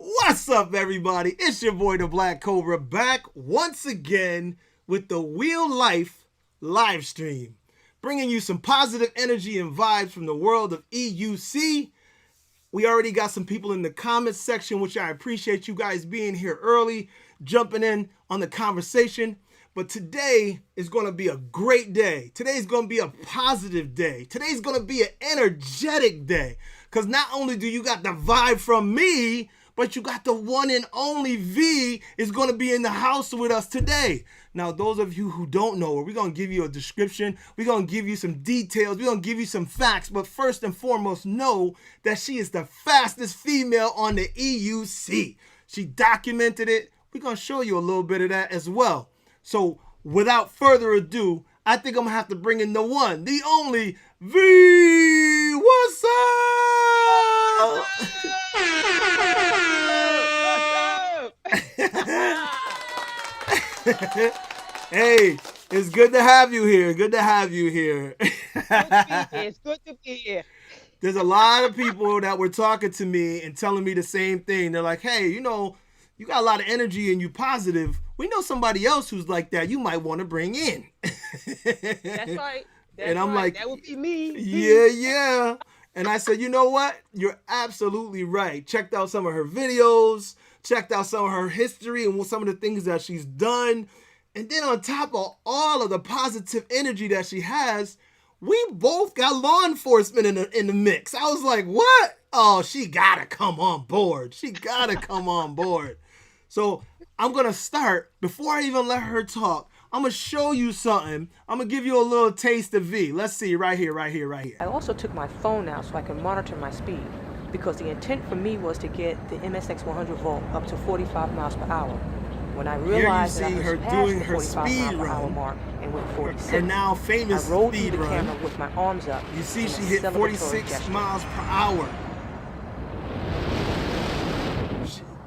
What's up, everybody? It's your boy, ThaBlackCobra, back once again with the Wheel Life live stream, bringing you some positive energy and vibes from the world of EUC. We already got some people in the comments section, which I appreciate you guys being here early, jumping in on the conversation. But today is going to be a great day. Today's going to be a positive day. Today's going to be an energetic day. Because not only do you got the vibe from me, but you got the one and only V is going to be in the house with us today. Now, those of you who don't know her, we're going to give you a description. We're going to give you some details. We're going to give you some facts. But first and foremost, know that she is the fastest female on the EUC. She documented it. We're going to show you a little bit of that as well. So without further ado, I think I'm going to have to bring in the one, the only V. What's up? Hey, it's good to have you here. Good to have you here. It's good to be here. There's a lot of people that were talking to me and telling me the same thing. They're like, hey, you know, you got a lot of energy and you positive. We know somebody else who's like that you might want to bring in. That's right. And I'm like, that would be me. Yeah. And I said, you know what? You're absolutely right. Checked out some of her videos, checked out some of her history and some of the things that she's done. And then on top of all of the positive energy that she has, we both got law enforcement in the mix. I was like, what? Oh, she got to come on board. She got to come on board. So I'm going to start, before I even let her talk, I'm going to show you something. I'm going to give you a little taste of V. Let's see, right here. I also took my phone out so I can monitor my speed, because the intent for me was to get the MSX 100 volt up to 45 miles per hour. When I realized that I her was doing past her the 45 speed mile per hour run, mark and went 46, her now famous I rolled speed through the run. camera with my arms up. You see in she a hit celebratory 46 gesture. miles per hour.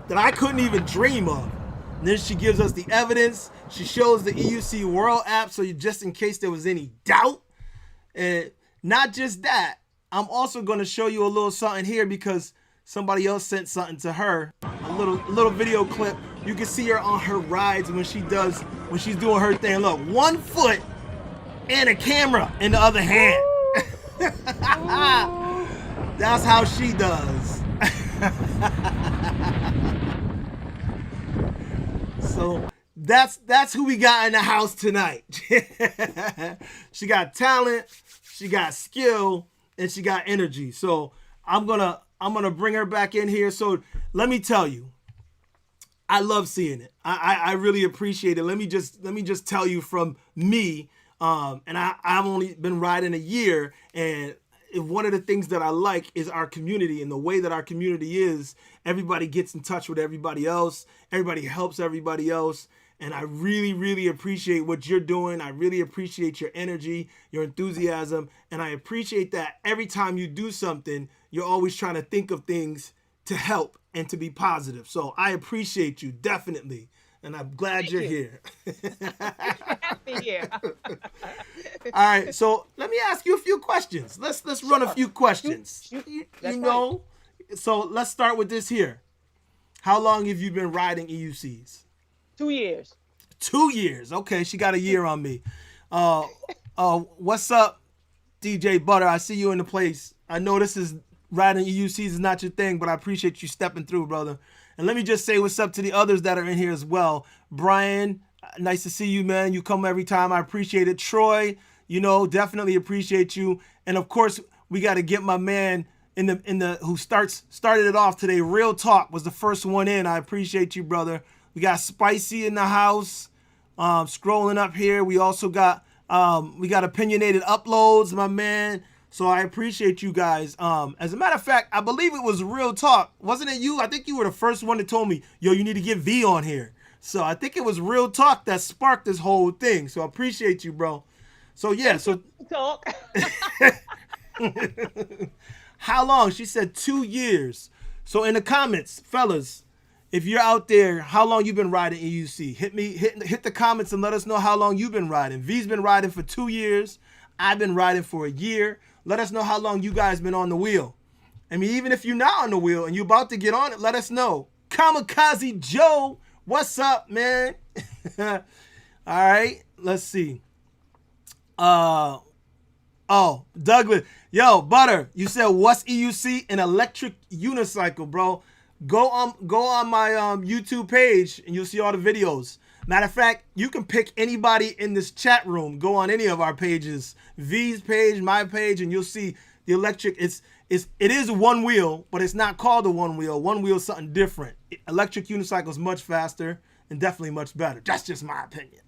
That I couldn't even dream of. And then she gives us the evidence. She shows the EUC World app, so just in case there was any doubt. And not just that, I'm also going to show you a little something here because somebody else sent something to her. A little video clip. You can see her on her rides when she's doing her thing. Look, 1 foot and a camera in the other hand. That's how she does. So that's who we got in the house tonight. She got talent, she got skill, and she got energy. So I'm gonna bring her back in here. So let me tell you, I love seeing it. I really appreciate it. Let me just tell you from me. And I've only been riding a year, and one of the things that I like is our community and the way that our community is. Everybody gets in touch with everybody else. Everybody helps everybody else. And I really, really appreciate what you're doing. I really appreciate your energy, your enthusiasm. And I appreciate that every time you do something, you're always trying to think of things to help and to be positive. So I appreciate you, definitely. And I'm glad you're here. Happy here. All right, so let me ask you a few questions. Let's run a few questions. You know, so let's start with this here. How long have you been riding EUCs? 2 years. 2 years. Okay, she got a year on me. What's up, DJ Butter? I see you in the place. I know this is riding EUCs is not your thing, but I appreciate you stepping through, brother. And let me just say what's up to the others that are in here as well. Brian, nice to see you, man. You come every time. I appreciate it. Troy, you know, definitely appreciate you. And of course, we got to get my man who started it off today. Real Talk was the first one in. I appreciate you, brother. We got Spicy in the house. Scrolling up here, we also got Opinionated Uploads, my man. So I appreciate you guys. As a matter of fact, I believe it was Real Talk. Wasn't it you? I think you were the first one that told me, yo, you need to get V on here. So I think it was Real Talk that sparked this whole thing. So I appreciate you, bro. So yeah, so Talk. how long? She said 2 years. So in the comments, fellas, if you're out there, how long you been riding EUC? Hit the comments and let us know how long you've been riding. V's been riding for 2 years. I've been riding for a year. Let us know how long you guys been on the wheel. I mean, even if you're not on the wheel and you're about to get on it, let us know. Kamikaze Joe, what's up, man? All right, let's see. Oh, Douglas. Yo, Butter, you said what's EUC? An electric unicycle, bro. Go on my YouTube page and you'll see all the videos. Matter of fact, you can pick anybody in this chat room. Go on any of our pages, V's page, my page, and you'll see the electric. It is one wheel, but it's not called a one wheel. One wheel is something different. Electric unicycle is much faster and definitely much better. That's just my opinion.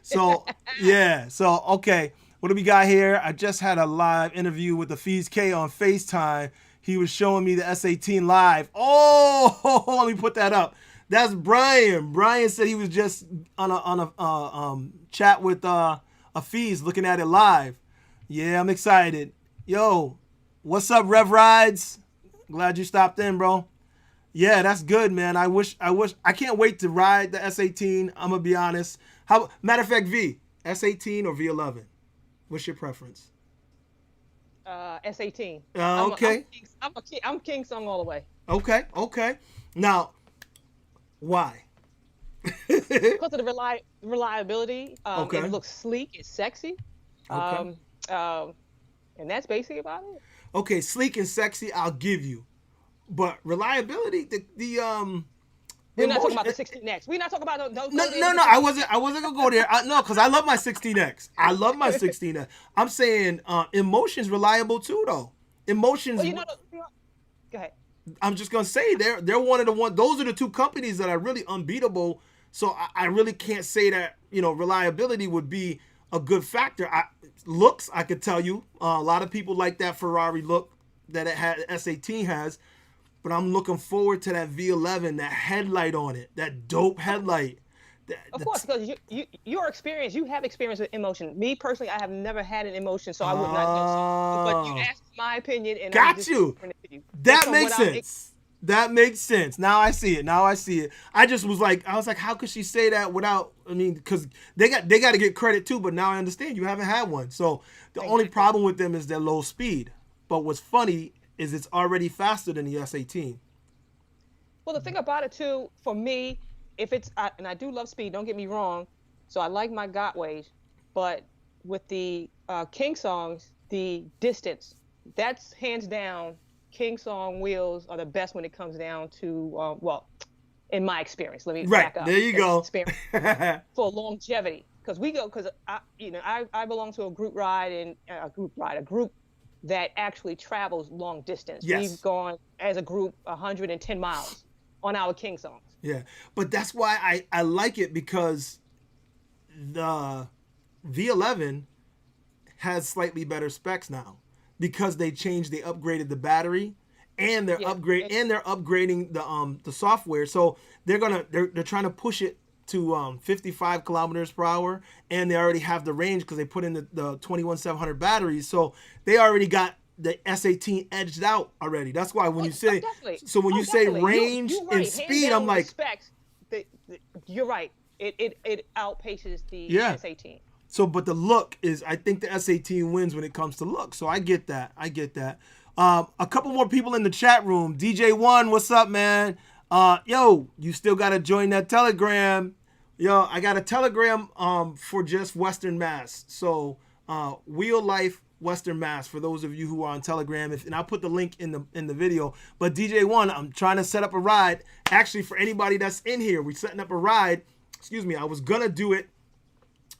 So yeah, so okay, what do we got here? I just had a live interview with the Fees K on FaceTime. He was showing me the S18 live. Oh, let me put that up. That's Brian. Brian said he was just on a chat with a Fees looking at it live. Yeah, I'm excited. Yo, what's up, Rev Rides? Glad you stopped in, bro. Yeah, that's good, man. I can't wait to ride the S18. I'm gonna be honest. Matter of fact, V, S18 or V11? What's your preference? S18. Okay. I'm King Song all the way. Okay. Now, why? Because of the reliability. Okay. It looks sleek. It's sexy. Okay. And that's basically about it. Okay, sleek and sexy, I'll give you. But reliability, We're not talking about the 16X. We're not talking about those. No. I wasn't gonna go there. No, because I love my 16X. I love my 16X. I'm saying Emotion's reliable too, though. Emotion's. Well, go ahead. I'm just gonna say they're one of the one. Those are the two companies that are really unbeatable. So I really can't say that reliability would be a good factor. Looks, I could tell you, a lot of people like that Ferrari look that S18 has. But I'm looking forward to that V11, that headlight on it, that dope headlight. Of course, because your experience, you have experience with Emotion. Me personally, I have never had an Emotion, so I would not know. But you asked my opinion, and got you. That makes sense. That makes sense. Now I see it. I just was like, how could she say that without? I mean, because they got to get credit too. But now I understand you haven't had one. So the only problem with them is their low speed. But what's funny is it's already faster than the S18. Well, the thing about it too, for me, if it's and I do love speed, don't get me wrong, so I like my Gotways, but with the King Songs, the distance, that's hands down, King Song wheels are the best when it comes down to in my experience. Let me back up. There you go. For longevity, because I belong to a group ride and a group that actually travels long distance. Yes. We've gone as a group 110 miles on our King Songs. Yeah, but that's why I like it, because the V11 has slightly better specs now because they upgraded the battery and they're upgrading the software. So they're trying to push it to 55 kilometers per hour, and they already have the range because they put in the 21700 batteries. So they already got the S18 edged out already. That's why when you say range and speed, I'm like, specs, you're right. It outpaces the S18. So, but the look is, I think the S18 wins when it comes to look. So I get that. A couple more people in the chat room. DJ1, what's up, man? Yo, you still got to join that Telegram. Yo, I got a Telegram for just Western Mass. So, Wheel Life Western Mass, for those of you who are on Telegram. And I'll put the link in the video. But DJ1, I'm trying to set up a ride. Actually, for anybody that's in here, we're setting up a ride. Excuse me, I was going to do it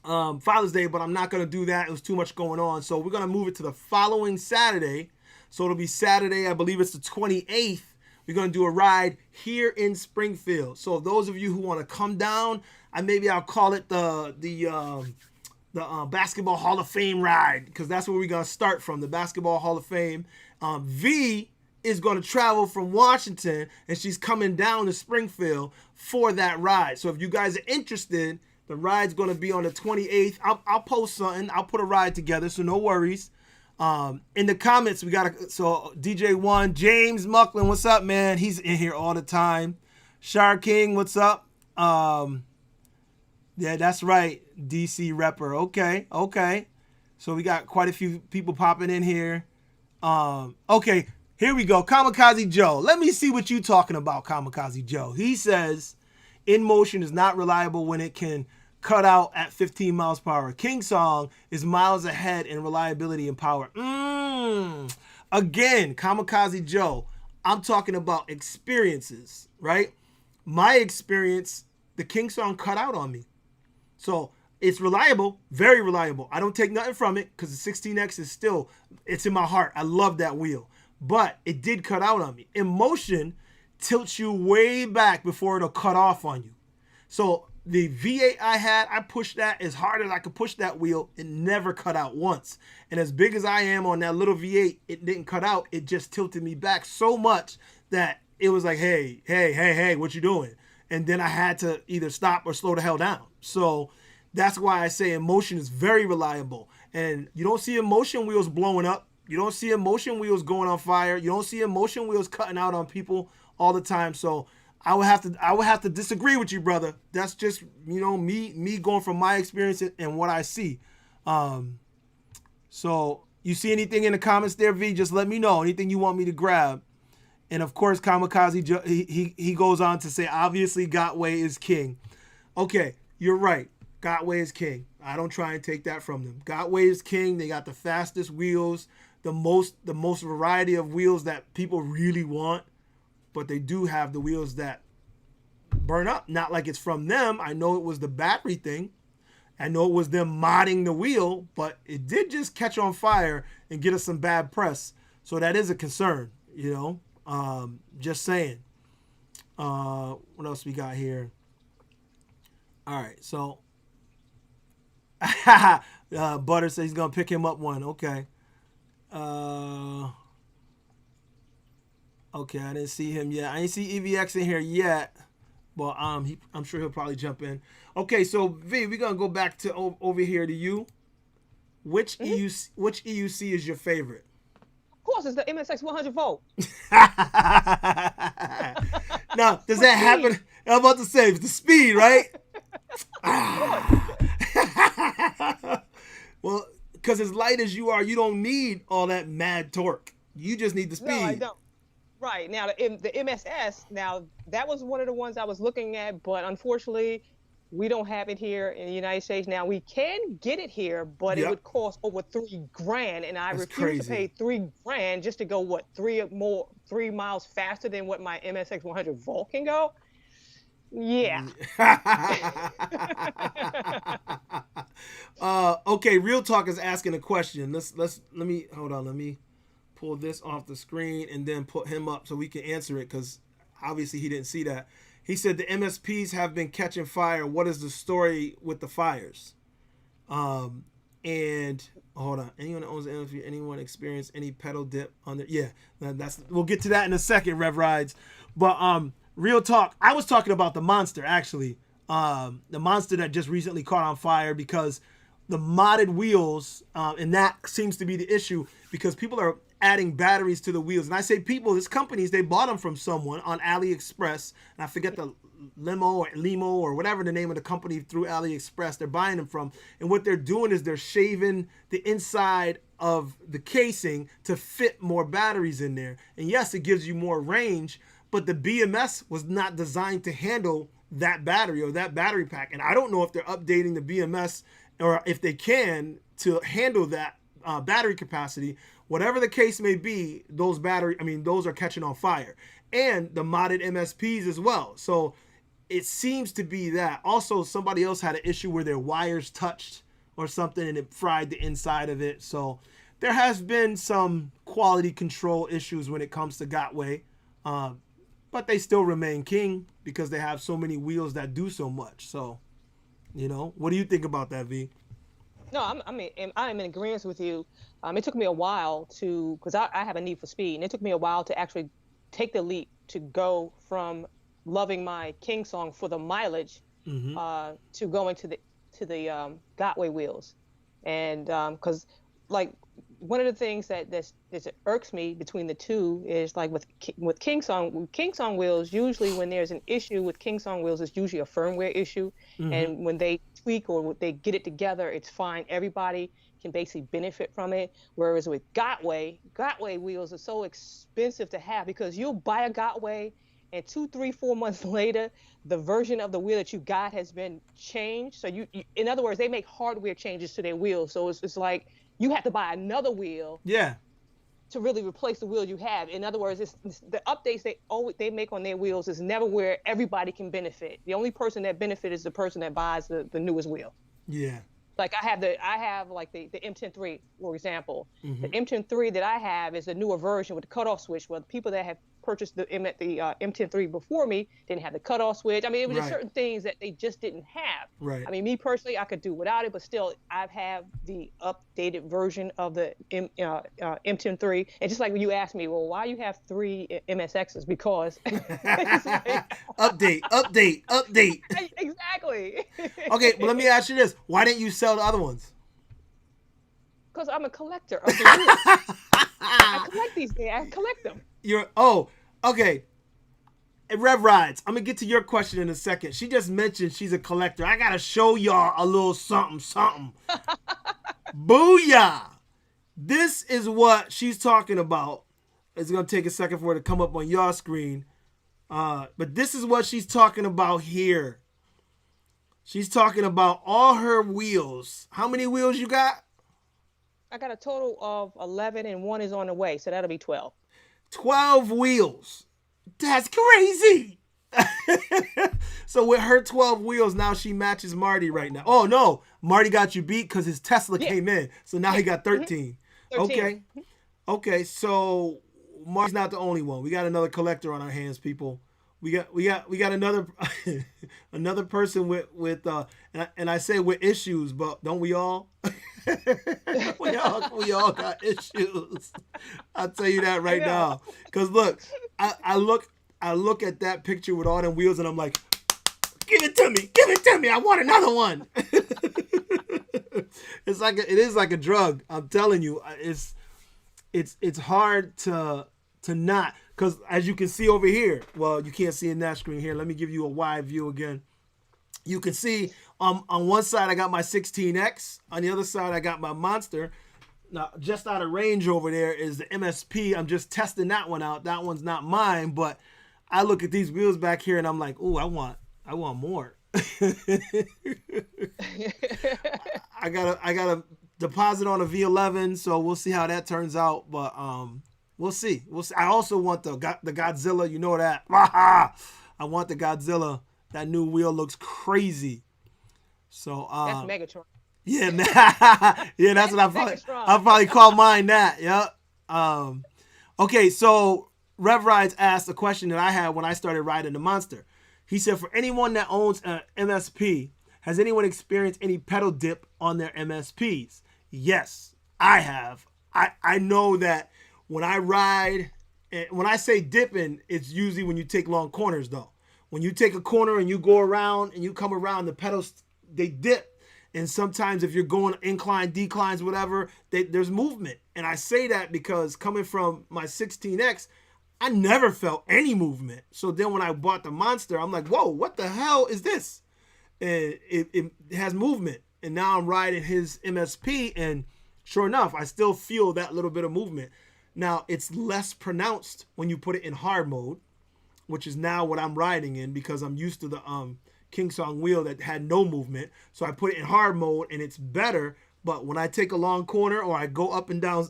Father's Day, but I'm not going to do that. It was too much going on. So we're going to move it to the following Saturday. So it'll be Saturday, I believe it's the 28th. We're going to do a ride here in Springfield. So those of you who want to come down, I'll call it the Basketball Hall of Fame ride, because that's where we're going to start from, the Basketball Hall of Fame. V is going to travel from Washington, and she's coming down to Springfield for that ride. So if you guys are interested, the ride's going to be on the 28th. I'll post something. I'll put a ride together, so no worries. In the comments, we got DJ1, James Mucklin, what's up, man? He's in here all the time. Shar King, what's up? Yeah, that's right. DC Repper. Okay. So we got quite a few people popping in here. Okay. Here we go. Kamikaze Joe. Let me see what you talking about, Kamikaze Joe. He says, In Motion is not reliable when it can cut out at 15 miles per hour. King Song is miles ahead in reliability and power. Again, Kamikaze Joe, I'm talking about experiences, right? My experience, the King Song cut out on me. So it's reliable, very reliable. I don't take nothing from it because the 16X is still, it's in my heart. I love that wheel. But it did cut out on me. In Motion tilts you way back before it'll cut off on you. So the V8 I had, I pushed that as hard as I could push that wheel. It never cut out once. And as big as I am on that little V8, it didn't cut out. It just tilted me back so much that it was like, hey, what you doing? And then I had to either stop or slow the hell down. So that's why I say In Motion is very reliable. And you don't see In Motion wheels blowing up. You don't see In Motion wheels going on fire. You don't see In Motion wheels cutting out on people all the time. So I would have to disagree with you, brother. That's just, me going from my experience and what I see. So you see anything in the comments there, V? Just let me know. Anything you want me to grab. And of course, Kamikaze, he goes on to say, obviously, Gotway is king. Okay, you're right. Gotway is king. I don't try and take that from them. Gotway is king. They got the fastest wheels, the most variety of wheels that people really want. But they do have the wheels that burn up. Not like it's from them. I know it was the battery thing. I know it was them modding the wheel, but it did just catch on fire and get us some bad press. So that is a concern, just saying. What else we got here? All right, so Butter says he's going to pick him up one. Okay. Okay, I didn't see him yet. I didn't see EVX in here yet. But I'm sure he'll probably jump in. Okay, so V, we're gonna go back to over here to you. Which EUC is your favorite? Of course, it's the MSX 100 volt. Now, does that happen? I'm about to say it's the speed, right? Well, because as light as you are, you don't need all that mad torque. You just need the speed. No, I don't. Right. Now, the MSS, now, that was one of the ones I was looking at, but unfortunately, we don't have it here in the United States. Now, we can get it here, but it would cost over $3,000, and I refuse to pay $3,000 just to go, 3 miles faster than what my MSX 100 volt can go? Yeah. Okay, Real Talk is asking a question. Let me pull this off the screen and then put him up so we can answer it, because obviously he didn't see that. He said the MSPs have been catching fire. What is the story with the fires? And hold on. Anyone that owns an MSP, anyone experience any pedal dip on there? Yeah, we'll get to that in a second, Rev Rides. But Real Talk, I was talking about the Monster, actually. The Monster that just recently caught on fire because the modded wheels, and that seems to be the issue because people are adding batteries to the wheels. And I say people, it's companies, they bought them from someone on AliExpress. And I forget the Limo or whatever the name of the company through AliExpress they're buying them from. And what they're doing is they're shaving the inside of the casing to fit more batteries in there. And yes, it gives you more range, but the BMS was not designed to handle that battery or that battery pack. And I don't know if they're updating the BMS or if they can to handle that battery capacity. Whatever the case may be, those are catching on fire. And the modded MSPs as well. So it seems to be that. Also, somebody else had an issue where their wires touched or something and it fried the inside of it. So there has been some quality control issues when it comes to Gotway. But they still remain king because they have so many wheels that do so much. So, what do you think about that, V? No, I'm in agreement with you. It took me a while because I have a need for speed, and it took me a while to actually take the leap to go from loving my King Song for the mileage to going to the Gotway wheels, and because one of the things that irks me between the two is like with King Song wheels, usually when there's an issue with King Song wheels, it's usually a firmware issue. And when they tweak or they get it together, it's fine. Everybody can basically benefit from it. Whereas with Gotway wheels are so expensive to have because you'll buy a Gotway and 2, 3, 4 months later, the version of the wheel that you got has been changed. So you in other words, they make hardware changes to their wheels. So it's like you have to buy another wheel. Yeah. To really replace the wheel you have. In other words, it's the updates they make on their wheels is never where everybody can benefit. The only person that benefits is the person that buys the newest wheel. Yeah. Like I have like the M103, for example. Mm-hmm. The M103 that I have is a newer version with the cutoff switch. Well, the people that have purchased the M103 before me didn't have the cutoff switch. I mean, it was just certain things that they just didn't have. Right. I mean, me personally, I could do without it, but still, I have the updated version of the M103. And just like when you asked me, well, why you have 3 MSXs? Because update. Exactly. Okay, well, let me ask you this: why didn't you sell the other ones? Because I'm a collector of the wheels. I collect these things. I collect them. Okay. Rev Rides, I'm gonna get to your question in a second. She just mentioned she's a collector. I gotta show y'all a little something. Booyah! This is what she's talking about. It's gonna take a second for it to come up on your screen. But this is what she's talking about here. She's talking about all her wheels. How many wheels you got? I got a total of 11 and 1 is on the way, so that'll be 12. 12 wheels. That's crazy. So with her 12 wheels, now she matches Marty right now. Oh, no. Marty got you beat because his Tesla came in. So now he got 13. 13. Okay, so Marty's not the only one. We got another collector on our hands, people. We got another another person with and I say with issues, but don't we all? we all got issues. I'll tell you that right now. Cause look, I look at that picture with all them wheels and I'm like, give it to me. I want another one. It is like a drug. I'm telling you, it's hard to not, because as you can see over here, well, you can't see in that screen here. Let me give you a wide view again. You can see on one side I got my 16X. On the other side I got my Monster. Now, just out of range over there is the MSP. I'm just testing that one out. That one's not mine, but I look at these wheels back here and I'm like, ooh, I want more. I got a deposit on a V11, so we'll see how that turns out. But we'll see. I also want the Godzilla. You know that. I want the Godzilla. That new wheel looks crazy. So that's Megatron. Yeah, yeah, that's what I'll probably call mine that. Yep. Okay, so Rev Rides asked a question that I had when I started riding the Monster. He said, for anyone that owns an MSP, has anyone experienced any pedal dip on their MSPs? Yes, I have. I know that when I ride, when I say dipping, it's usually when you take long corners, though. When you take a corner and you go around and you come around, the pedals, they dip. And sometimes if you're going incline, declines, whatever, there's movement. And I say that because coming from my 16X, I never felt any movement. So then when I bought the Monster, I'm like, whoa, what the hell is this? And it has movement. And now I'm riding his MSP, and sure enough, I still feel that little bit of movement. Now, it's less pronounced when you put it in hard mode, which is now what I'm riding in because I'm used to the King Song wheel that had no movement. So I put it in hard mode and it's better. But when I take a long corner or I go up and down,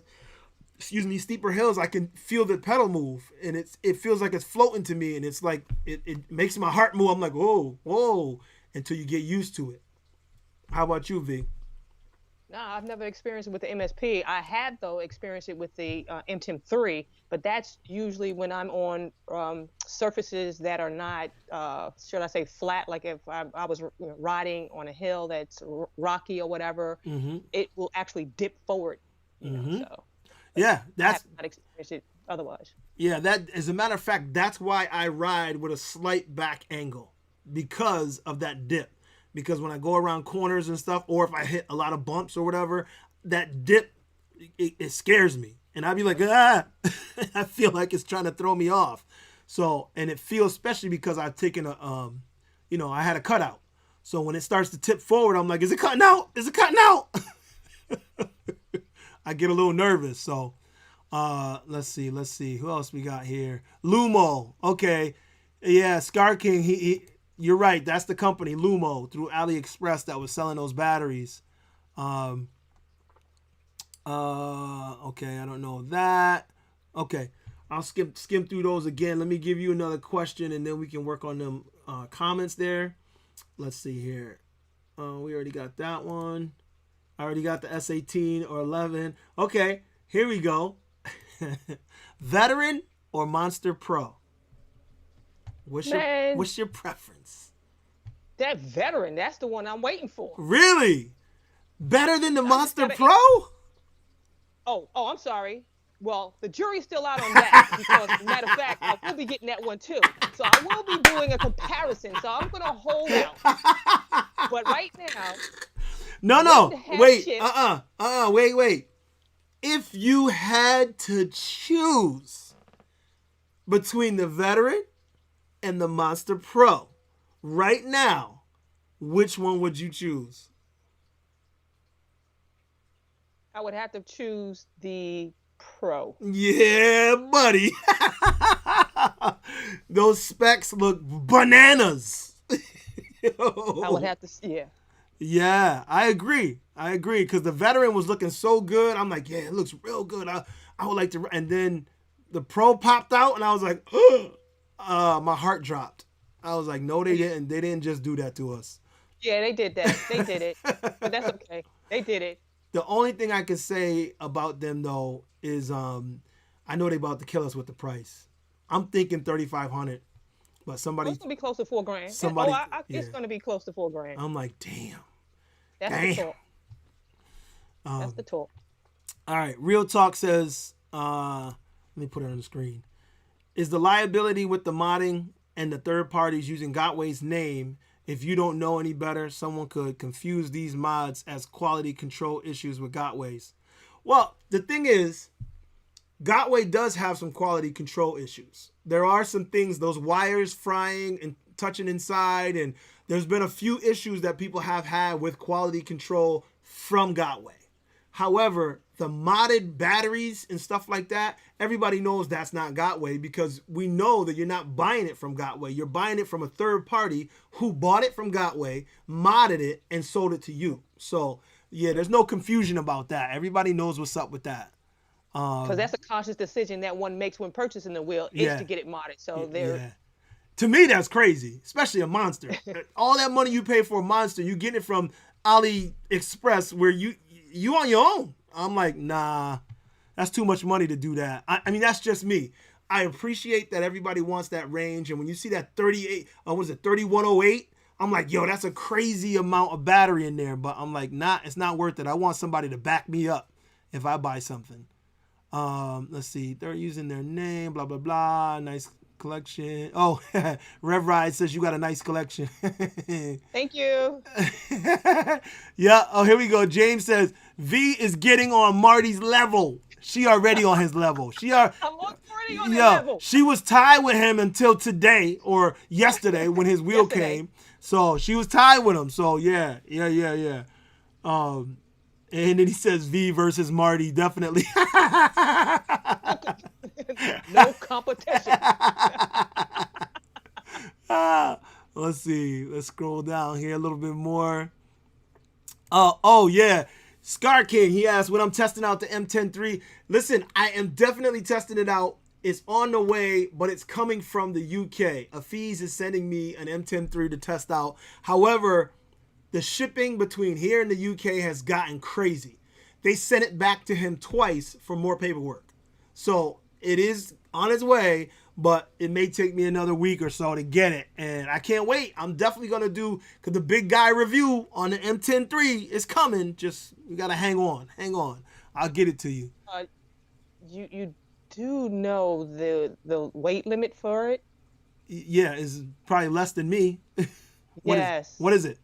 steeper hills, I can feel the pedal move, and it feels like it's floating to me, and it's like it makes my heart move. I'm like, whoa, until you get used to it. How about you, V? No, I've never experienced it with the MSP. I had, though, experienced it with the M103, but that's usually when I'm on surfaces that are not, should I say, flat. Like if I was riding on a hill that's rocky or whatever, it will actually dip forward. You know, so. Yeah, that's not experienced it otherwise. Yeah, that as a matter of fact, that's why I ride with a slight back angle, because of that dip. Because when I go around corners and stuff, or if I hit a lot of bumps or whatever, that dip, it scares me. And I'd be like, I feel like it's trying to throw me off. So, and it feels, especially because I've taken I had a cutout. So when it starts to tip forward, I'm like, is it cutting out? Is it cutting out? I get a little nervous. So let's see. Who else we got here? Lumo. Okay. Yeah, Scar King, he you're right. That's the company, Lumo, through AliExpress that was selling those batteries. Okay, I don't know that. Okay, I'll skim through those again. Let me give you another question, and then we can work on them comments there. Let's see here. We already got that one. I already got the S18 or 11. Okay, here we go. Veteran or Monster Pro? What's your preference? That Veteran, that's the one I'm waiting for. Really? Better than the Monster Pro? Oh, I'm sorry. Well, the jury's still out on that because, matter of fact, I will be getting that one too. So I will be doing a comparison. So I'm going to hold out. But right now... No. Wait. Wait. If you had to choose between the Veteran and the Monster Pro right now, which one would you choose? I would have to choose the Pro. Yeah, buddy. Those specs look bananas. I would have to, yeah. Yeah, I agree because the Veteran was looking so good. I'm like, yeah, it looks real good. I would like to. And then the Pro popped out, and I was like, my heart dropped. I was like, no, they didn't. They didn't just do that to us. Yeah, they did that. They did it. But that's okay. They did it. The only thing I can say about them though is, I know they about to kill us with the price. I'm thinking $3,500, but somebody. It's gonna be close to $4,000. Somebody, it's gonna be close to $4,000. I'm like, damn. That's the talk. That's the talk. All right, Real Talk says, let me put it on the screen. Is the liability with the modding and the third parties using Gotway's name? If you don't know any better, someone could confuse these mods as quality control issues with Gotways. Well, the thing is, Gotway does have some quality control issues. There are some things, those wires frying and touching inside, and there's been a few issues that people have had with quality control from Gotway. However, the modded batteries and stuff like that, everybody knows that's not Gotway because we know that you're not buying it from Gotway. You're buying it from a third party who bought it from Gotway, modded it, and sold it to you. So, yeah, there's no confusion about that. Everybody knows what's up with that. Because that's a conscious decision that one makes when purchasing the wheel is to get it modded. So To me, that's crazy, especially a Monster. All that money you pay for a Monster, you get it from AliExpress where you on your own. I'm like, nah, that's too much money to do that. I mean, that's just me. I appreciate that everybody wants that range. And when you see that 3108, I'm like, yo, that's a crazy amount of battery in there. But I'm like, nah, it's not worth it. I want somebody to back me up if I buy something. Let's see. They're using their name, blah, blah, blah. Nice collection. Oh, Rev Ride says you got a nice collection. Thank you. Yeah. Oh, here we go. James says V is getting on Marty's level. She already on his level. I'm already on his level. She was tied with him until today or yesterday when his wheel came. So she was tied with him. So yeah. And then he says V versus Marty, definitely. No competition. Let's see. Let's scroll down here a little bit more. Oh yeah. Scar King, he asked when I'm testing out the M10 III. Listen, I am definitely testing it out. It's on the way, but it's coming from the UK. Afiz is sending me an M10 III to test out. However, the shipping between here and the UK has gotten crazy. They sent it back to him twice for more paperwork. So it is on its way, but it may take me another week or so to get it. And I can't wait. I'm definitely going to do, because the big guy review on the M10 III is coming. Just, you got to hang on. I'll get it to you. You do know the weight limit for it? Yeah, it's probably less than me. Yes. What is it?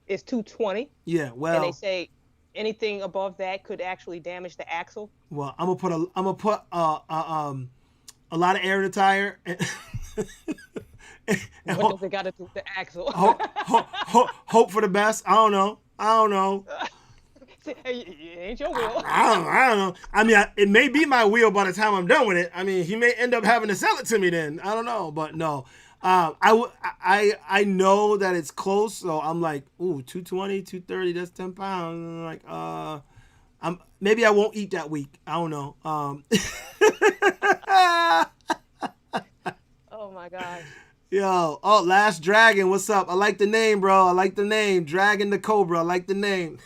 It's 220. Yeah, well. And they say anything above that could actually damage the axle. Well, I'm gonna put a lot of air in the tire. And what does it got to do with the axle? hope for the best. I don't know. It ain't your wheel. I don't know. I mean, it may be my wheel by the time I'm done with it. I mean, he may end up having to sell it to me then. I don't know, but no. I know that it's close, so I'm like, ooh, 220, 230, that's 10 pounds. And I'm like, maybe I won't eat that week. I don't know. Oh my gosh. Yo, Last Dragon, what's up? I like the name, bro. I like the name. Dragon the Cobra. I like the name.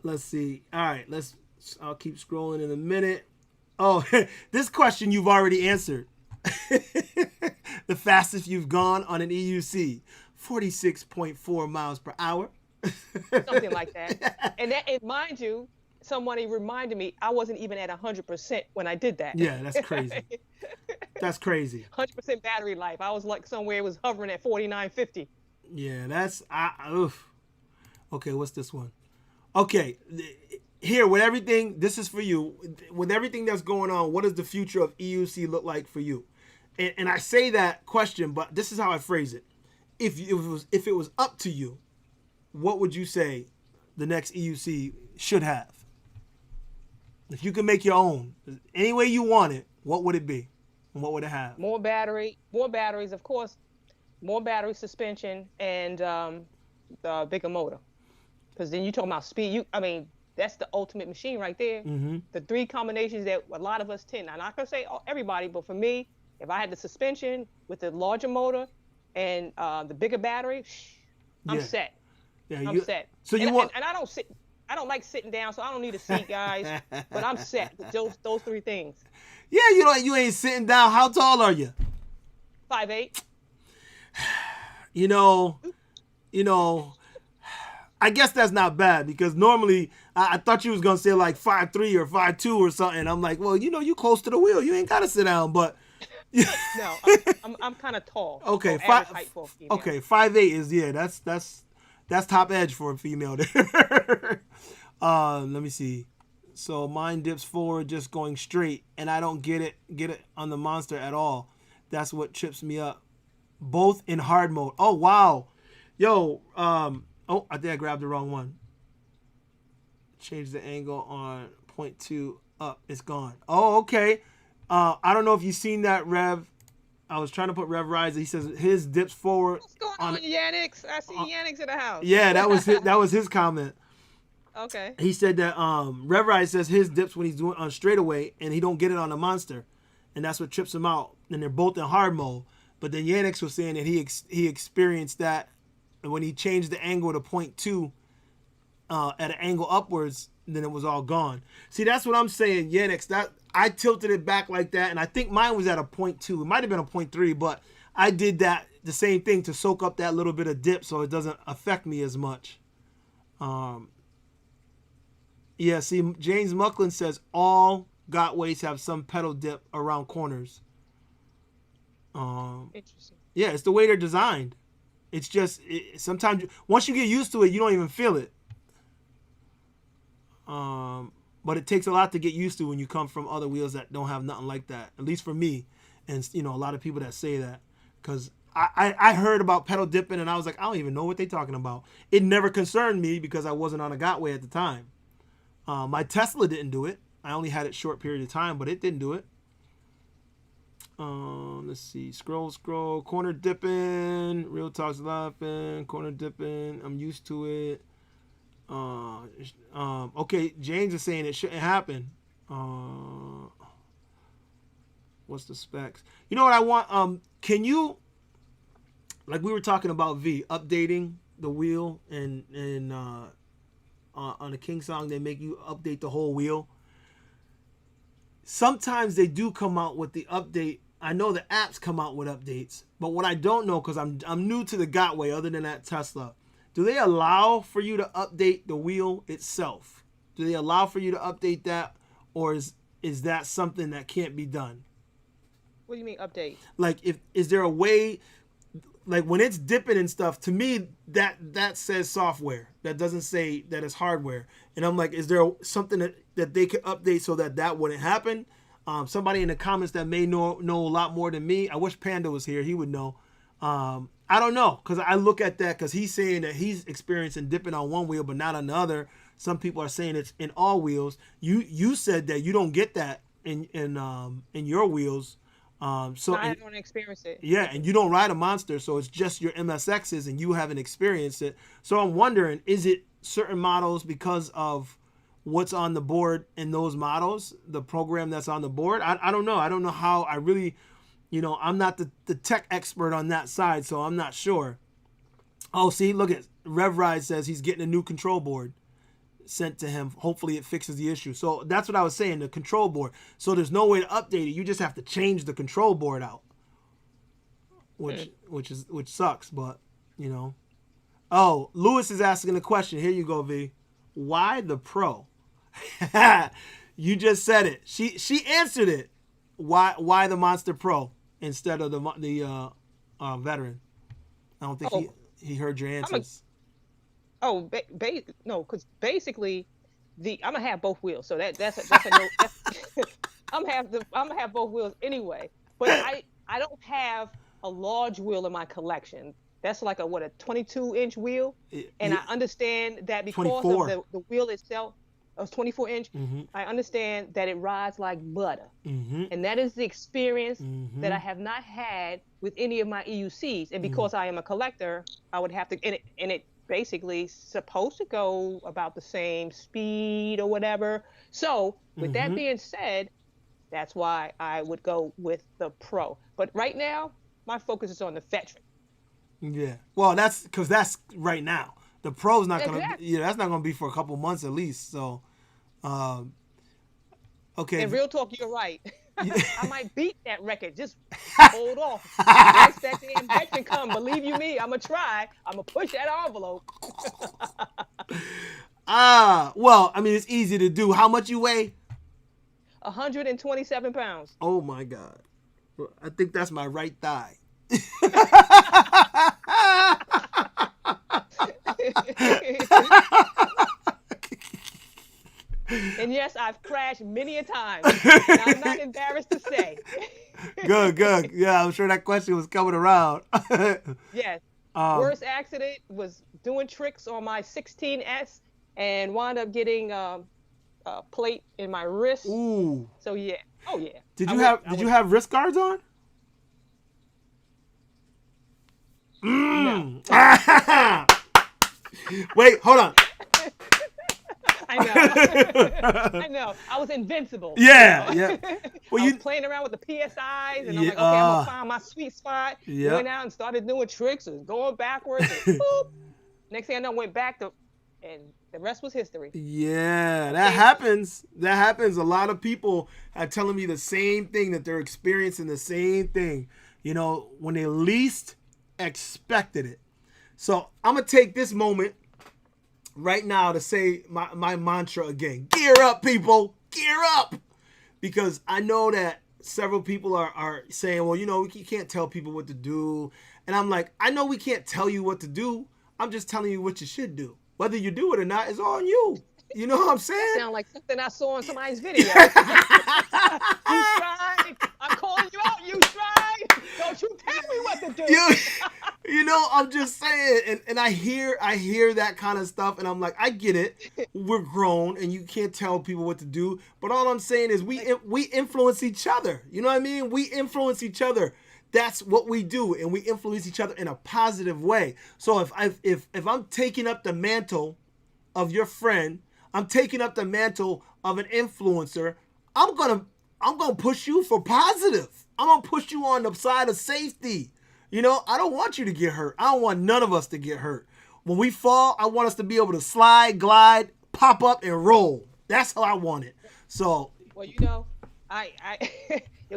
Let's see. All right, I'll keep scrolling in a minute. Oh, this question you've already answered. The fastest you've gone on an EUC, 46.4 miles per hour. Something like that. And mind you, somebody reminded me I wasn't even at 100% when I did that. Yeah, that's crazy. That's crazy. 100% battery life. I was like somewhere it was hovering at 49.50. Yeah, that's oof. Okay, what's this one? Okay, here with everything, this is for you. With everything that's going on, what does the future of EUC look like for you? And I say that question, but this is how I phrase it. If it was up to you, what would you say the next EUC should have? If you could make your own, any way you want it, what would it be? And what would it have? More batteries, of course, more battery suspension, and the bigger motor. Because then you talking about speed. That's the ultimate machine right there. Mm-hmm. The three combinations that a lot of us tend. I'm not gonna say everybody, but for me, if I had the suspension with the larger motor and the bigger battery, I'm set. Yeah, I'm set. So and I don't sit. I don't like sitting down, so I don't need a seat, guys. But I'm set with those three things. Yeah, you ain't sitting down. How tall are you? 5'8". You know, I guess that's not bad because normally I thought you was gonna say like 5'3" or 5'2" or something. I'm like, well, you close to the wheel. You ain't gotta sit down, but No, I'm kind of tall. Okay, average height for a female. Okay, 5'8" is that's top edge for a female there. Let me see. So mine dips forward just going straight, and I don't get it on the monster at all. That's what trips me up. Both in hard mode. Oh wow, yo. I think I grabbed the wrong one. Change the angle on 0.2 up. It's gone. Oh okay. I don't know if you've seen that, Rev. I was trying to put Rev Rise. He says his dips forward. What's going on, Yannix? I see Yannix in the house. Yeah, that was his comment. Okay. He said that Rev Rise says his dips when he's doing on straightaway and he don't get it on the monster, and that's what trips him out. And they're both in hard mode. But then Yannix was saying that he experienced that when he changed the angle to 0.2 at an angle upwards, then it was all gone. See, that's what I'm saying, Yannix. That I tilted it back like that, and I think mine was at a 0.2. It might have been a 0.3, but I did that the same thing to soak up that little bit of dip so it doesn't affect me as much. Yeah, see, James Mucklin says all Gotways have some pedal dip around corners. Interesting. Yeah, it's the way they're designed. It's just sometimes once you get used to it, you don't even feel it. But it takes a lot to get used to when you come from other wheels that don't have nothing like that. At least for me, and a lot of people that say that, because I heard about pedal dipping and I was like, I don't even know what they're talking about. It never concerned me because I wasn't on a Gotway at the time. My Tesla didn't do it. I only had it short period of time, but it didn't do it. Let's see. Scroll. Corner dipping. Real talks laughing. Corner dipping. I'm used to it. Okay, James is saying it shouldn't happen. What's the specs? You know what I want? Can you, like we were talking about updating the wheel and on the King song they make you update the whole wheel. Sometimes they do come out with the update. I know the apps come out with updates, but what I don't know, because I'm new to the Gotway other than that Tesla, do they allow for you to update the wheel itself? Do they allow for you to update that, or is that something that can't be done? What do you mean update? Like, is there a way, like when it's dipping and stuff, to me that says software. That doesn't say that it's hardware. And I'm like, is there something that they could update so that wouldn't happen? Somebody in the comments that may know a lot more than me. I wish Panda was here. He would know. I don't know, because I look at that because he's saying that he's experiencing dipping on one wheel but not on the other. Some people are saying it's in all wheels. You said that you don't get that in your wheels. So I don't experience it. yeah, and you don't ride a Monster, so it's just your MSXs, and you haven't experienced it. So I'm wondering, is it certain models because of what's on the board in those models, the program that's on the board? I don't know. I don't know how. I really, I'm not the tech expert on that side, so I'm not sure. Oh, see, look at Rev Ride says he's getting a new control board sent to him. Hopefully it fixes the issue. So that's what I was saying, the control board. So there's no way to update it. You just have to change the control board out, which sucks, but Oh, Lewis is asking a question. Here you go, V. Why the Pro? You just said it. She answered it. Why the Monster Pro instead of the Veteran? I don't think he heard your answers. No, because basically, I'm gonna have both wheels. So that's a no. I'm gonna have both wheels anyway. But I don't have a large wheel in my collection. That's like a 22-inch wheel, and I understand that because 24. of the wheel itself, a 24-inch. Mm-hmm. I understand that it rides like butter, mm-hmm. and that is the experience mm-hmm. that I have not had with any of my EUCs. And because I am a collector, I would have to, and it basically supposed to go about the same speed or whatever. So with that being said, that's why I would go with the Pro. But right now, my focus is on the Veteran. Yeah. Well, that's because that's right now. The Pro's not Exactly. gonna. Yeah, that's not gonna be for a couple months at least. So, okay. And real talk, you're right. I might beat that record. Just hold off. Once that damn Veteran come, believe you me, I'm gonna try. I'm gonna push that envelope. Well, I mean, it's easy to do. How much you weigh? 127 pounds. Oh my God. I think that's my right thigh. And yes, I've crashed many a time. And I'm not embarrassed to say. Good. Yeah, I'm sure that question was coming around. Yes. Worst accident was doing tricks on my 16S and wound up getting a plate in my wrist. Ooh. So yeah. Oh yeah. Did you have wrist guards on? No. Wait, hold on. I know. I was invincible. Yeah. Well, I was playing around with the PSIs, and I'm like, okay, I'm gonna find my sweet spot. Yep. Went out and started doing tricks and going backwards. And boop. Next thing I know, went back and the rest was history. Yeah, that happens. That happens. A lot of people are telling me the same thing, that they're experiencing the same thing, when they least expected it. So I'm going to take this moment right now to say my mantra again. Gear up, people. Gear up. Because I know that several people are saying, well, you can't tell people what to do. And I'm like, I know we can't tell you what to do. I'm just telling you what you should do. Whether you do it or not is on you. You know what I'm saying? Sound like something I saw in somebody's video. You tried. I'm calling you out. You tried. Don't you tell me what to do. I'm just saying, and I hear that kind of stuff, and I'm like, I get it. We're grown, and you can't tell people what to do. But all I'm saying is we influence each other. You know what I mean? We influence each other. That's what we do, and we influence each other in a positive way. So if I'm taking up the mantle of your friend, I'm taking up the mantle of an influencer, I'm gonna push you for positive. I'm gonna push you on the side of safety. I don't want you to get hurt. I don't want none of us to get hurt. When we fall, I want us to be able to slide, glide, pop up, and roll. That's how I want it. So. Well,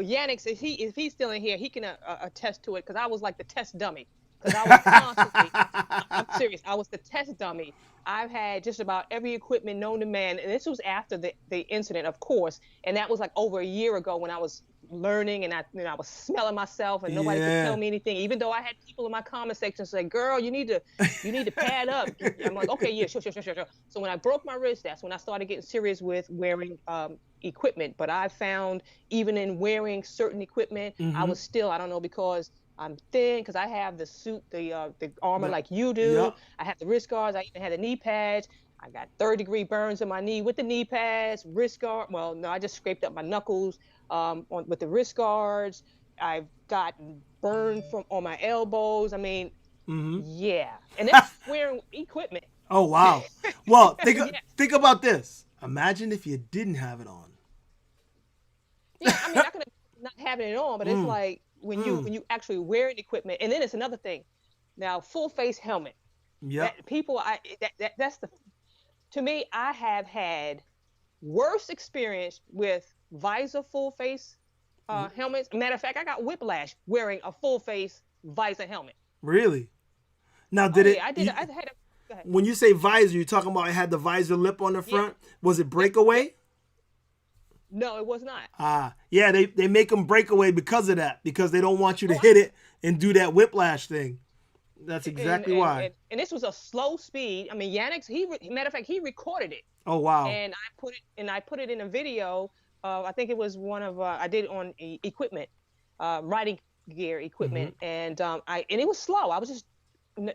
Yannick, if he's still in here, he can attest to it, because I was like the test dummy. Because I was constantly, I'm serious, I was the test dummy. I've had just about every equipment known to man, and this was after the incident, of course, and that was like over a year ago when I was learning, and I was smelling myself, and nobody could tell me anything, even though I had people in my comment section say, girl, you need to pad up. I'm like, okay, yeah, sure. So when I broke my wrist, that's when I started getting serious with wearing equipment. But I found even in wearing certain equipment, I was still, I don't know, because I'm thin because I have the suit, the armor The, like you do. yep. I have the wrist guards. I even had the knee pads. I got third-degree burns in my knee with the knee pads, wrist guard. Well, no, I just scraped up my knuckles with the wrist guards. I've gotten burned from on my elbows. I mean, Mm-hmm. yeah, and that's wearing equipment. Oh wow. Well, Yes, think about this. Imagine if you didn't have it on. yeah. I mean, I could not having it on, but it's Mm, like mm. when you actually wearing equipment, and then it's another thing. Now, full face helmet. Yep. That people, that's the to me. I have had worse experience with visor full face Mm. helmets. Matter of fact, I got whiplash wearing a full face visor helmet. Really? Now, Oh did it? yeah, I did. I had a. Go ahead. When you say visor, you're talking about it had the visor lip on the Yeah. front. Was it Yep. Yep. breakaway? No, it was not. Ah, yeah. They make them breakaway because of that, because they don't want you to Oh, hit it and do that whiplash thing. That's exactly why. and this was a slow speed. I mean, Yannick's. Matter of fact, he recorded it, Oh wow. and I put it in a video. I think it was one of I did it on equipment, riding gear Hmm. equipment, and it was slow. I was just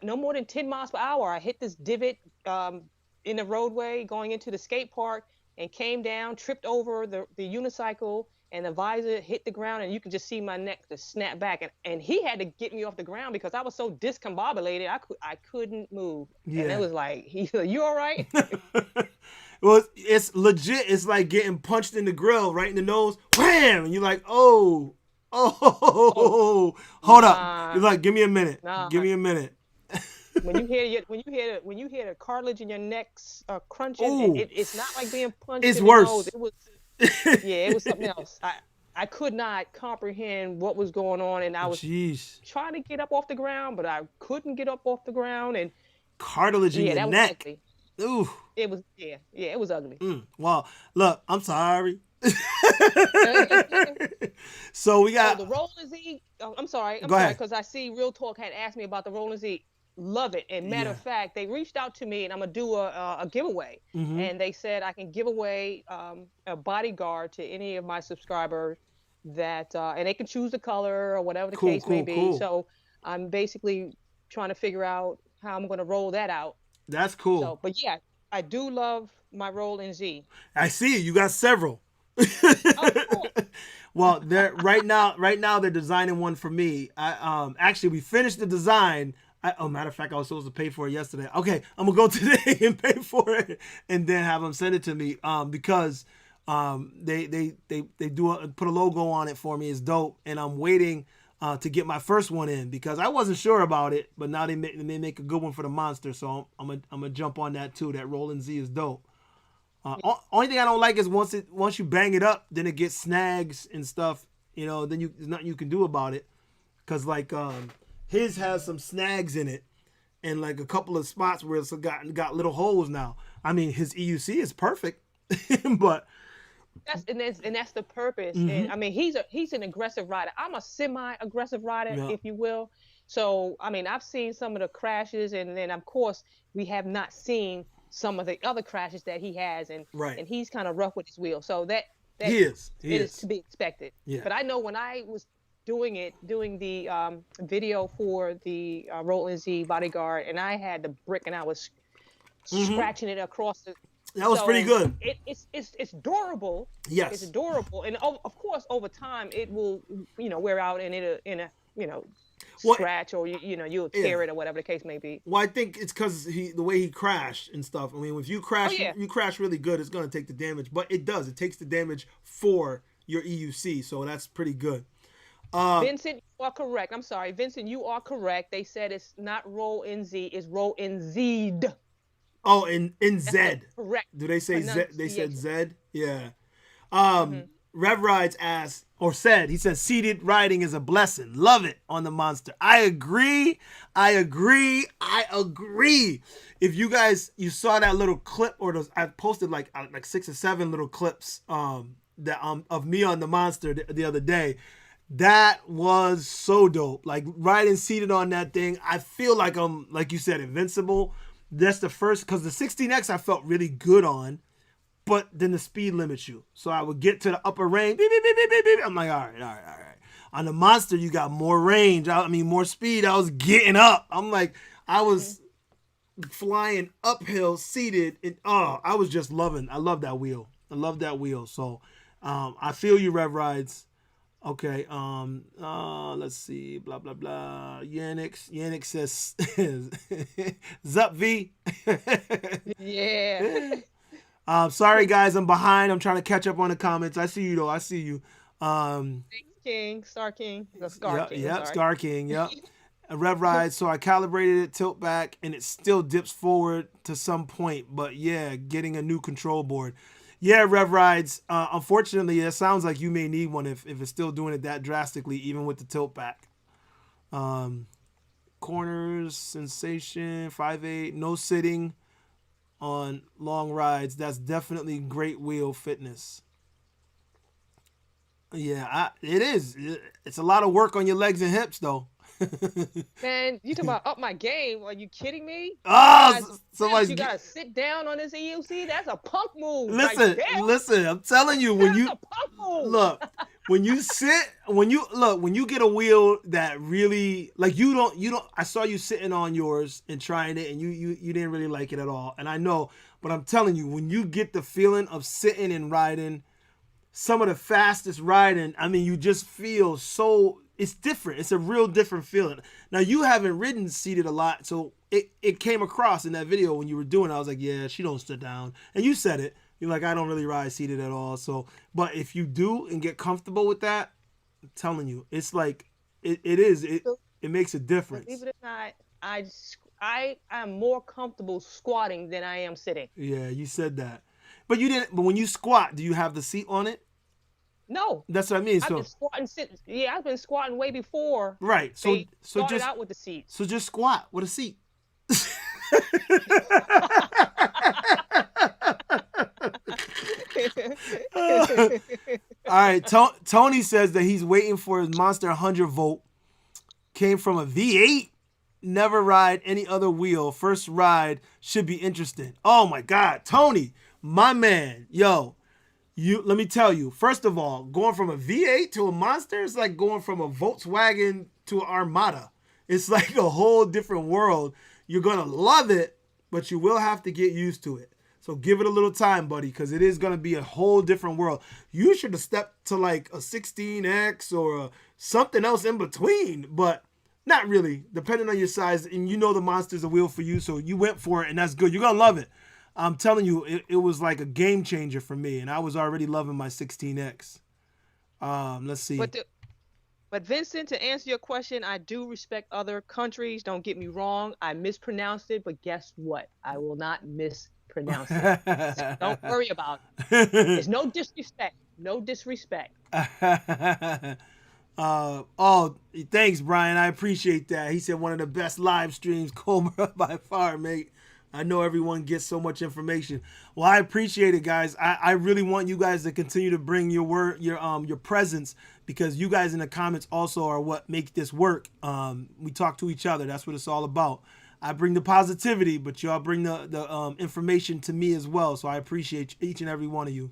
no more than 10 miles per hour. I hit this divot in the roadway going into the skate park and came down, tripped over the unicycle, and the visor hit the ground, and you could just see my neck just snap back. And he had to get me off the ground because I was so discombobulated. I couldn't move, and it Yeah. was like, you all right? Well, it's legit. It's like getting punched in the grill, right in the nose, wham, and you're like, oh, Oh, oh, hold up. nah, You're like, give me a minute. nah. Give me a minute. When you hear the cartilage in your neck crunching, Oh, it's not like being punched it's in the nose. worse. It was Yeah, it was something else. I could not comprehend what was going on, and I was Jeez. trying to get up off the ground, but I couldn't get up off the ground, and Cartilage in yeah, your that was neck. ugly. Ooh. It was yeah, it was ugly. Well, look, I'm sorry. Oh, So we got, the Roland Z. Oh, I'm go sorry, ahead. because I see Real Talk had asked me about the Roland Z. Love it. And matter Yeah. of fact, they reached out to me, and I'm gonna do a giveaway. Mm-hmm. And they said I can give away a bodyguard to any of my subscribers that, and they can choose the color or whatever the Cool, case may cool, be. cool. So I'm basically trying to figure out how I'm gonna roll that out. That's cool. So, but yeah, I do love my Roland Z. I see it. You got several. Oh, cool. Well, they're right now they're designing one for me. I actually we finished the design. Matter of fact, I was supposed to pay for it yesterday. Okay, I'm gonna go today and pay for it, and then have them send it to me. Because they put a logo on it for me. It's dope, and I'm waiting to get my first one in because I wasn't sure about it, but now they make a good one for the monster. So I'm gonna jump on that too. That Roland Z is dope. Only thing I don't like is once you bang it up, then it gets snags and stuff. Then there's nothing you can do about it. Cause like his has some snags in it, and like a couple of spots where it's got little holes now. I mean, his EUC is perfect, but That's the purpose. mhm, And I mean, he's an aggressive rider. I'm a semi-aggressive rider, yeah, if you will. So I mean, I've seen some of the crashes, and then of course we have not seen some of the other crashes that he has, right. and he's kind of rough with his wheel. So that He is, it is to be expected. yeah. But I know when I was doing the video for the Roland Z bodyguard, and I had the brick, and I was Hmm. scratching it across the. That was pretty So good. it's durable. It's Yes. adorable, and of course, over time, it will wear out, and it'll in a Well, scratch, or you'll yeah. tear it, or whatever the case may be. Well, I think it's because the way he crashed and stuff. I mean, if you Oh crash, yeah, you crash really good, it's gonna take the damage. But it does. It takes the damage for your EUC, so that's pretty good. Um, Vincent, you are correct. I'm sorry, Vincent, you are correct. They said it's not roll in Z, it's roll in Z'd. oh, in That's the Z. correct Do they say Z? They said pronunciation. Z. Yeah. Hmm. Rev Rides asked or said, he said, seated riding is a blessing. Love it on the monster. I agree. I agree. I agree. If you saw that little clip, or I posted like 6 or 7 little clips that of me on the monster the other day. That was so dope. Like riding seated on that thing, I feel like I'm, like you said, invincible. That's the first, because the 16X I felt really good on, but then the speed limits you. So I would get to the upper range. Beep, beep, beep, beep, beep, beep. I'm like, all right. On the Monster, you got more range. I mean, more speed. I was getting up. I'm like, I was flying uphill, seated. And, I was just loving. I love that wheel. I love that wheel. So, I feel you, Rev Rides. Okay. Let's see. Blah blah blah. Yannick says, "Zup V." Yeah. Sorry guys, I'm behind. I'm trying to catch up on the comments. I see you though. I see you. Thanks, King, Star King, the Scar King. Yep, Scar King. Yep. A Rev Ride. So I calibrated it, tilt back, and it still dips forward to some point. But yeah, getting a new control board. Yeah, Rev Rides. Unfortunately, it sounds like you may need one if it's still doing it that drastically, even with the tilt back. Corners, sensation, 5.8, no sitting on long rides. That's definitely great wheel fitness. Yeah, it is. It's a lot of work on your legs and hips, though. Man, you talking about up my game? Are you kidding me? Somebody's you gotta sit down on this EUC. That's a punk move. Listen. I'm telling you, when That's a punk move. look, when you get a wheel that really like you don't. I saw you sitting on yours and trying it, and you didn't really like it at all. And I know, but I'm telling you, when you get the feeling of sitting and riding, some of the fastest riding, I mean, you just feel so. It's different. It's a real different feeling. Now, you haven't ridden seated a lot, so it came across in that video when you were doing it. I was like, yeah, she don't sit down. And you said it. You're like, I don't really ride seated at all. So, but if you do and get comfortable with that, I'm telling you, it's like, it makes a difference. Believe it or not, I am more comfortable squatting than I am sitting. Yeah, you said that. But you didn't, but when you squat, do you have the seat on it? No, that's what I mean. I've been squatting. Yeah, I've been squatting way before. Right. So started out with the seat. So just squat with a seat. All right. Tony says that he's waiting for his Monster 100 volt. Came from a V8. Never ride any other wheel. First ride should be interesting. Oh my God, Tony, my man, yo. Let me tell you, first of all, going from a V8 to a Monster is like going from a Volkswagen to an Armada. It's like a whole different world. You're going to love it, but you will have to get used to it. So give it a little time, buddy, because it is going to be a whole different world. You should have stepped to like a 16X or something else in between, but not really, depending on your size. And you know the Monster's a wheel for you, so you went for it, and that's good. You're going to love it. I'm telling you, it was like a game changer for me, and I was already loving my 16X. Let's see. But Vincent, to answer your question, I do respect other countries. Don't get me wrong. I mispronounced it, but guess what? I will not mispronounce it. So don't worry about it. There's no disrespect. No disrespect. Thanks, Brian. I appreciate that. He said one of the best live streams, Cobra, by far, mate. I know everyone gets so much information. Well, I appreciate it, guys. I really want you guys to continue to bring your presence, because you guys in the comments also are what make this work. We talk to each other. That's what it's all about. I bring the positivity, but y'all bring the information to me as well. So I appreciate each and every one of you.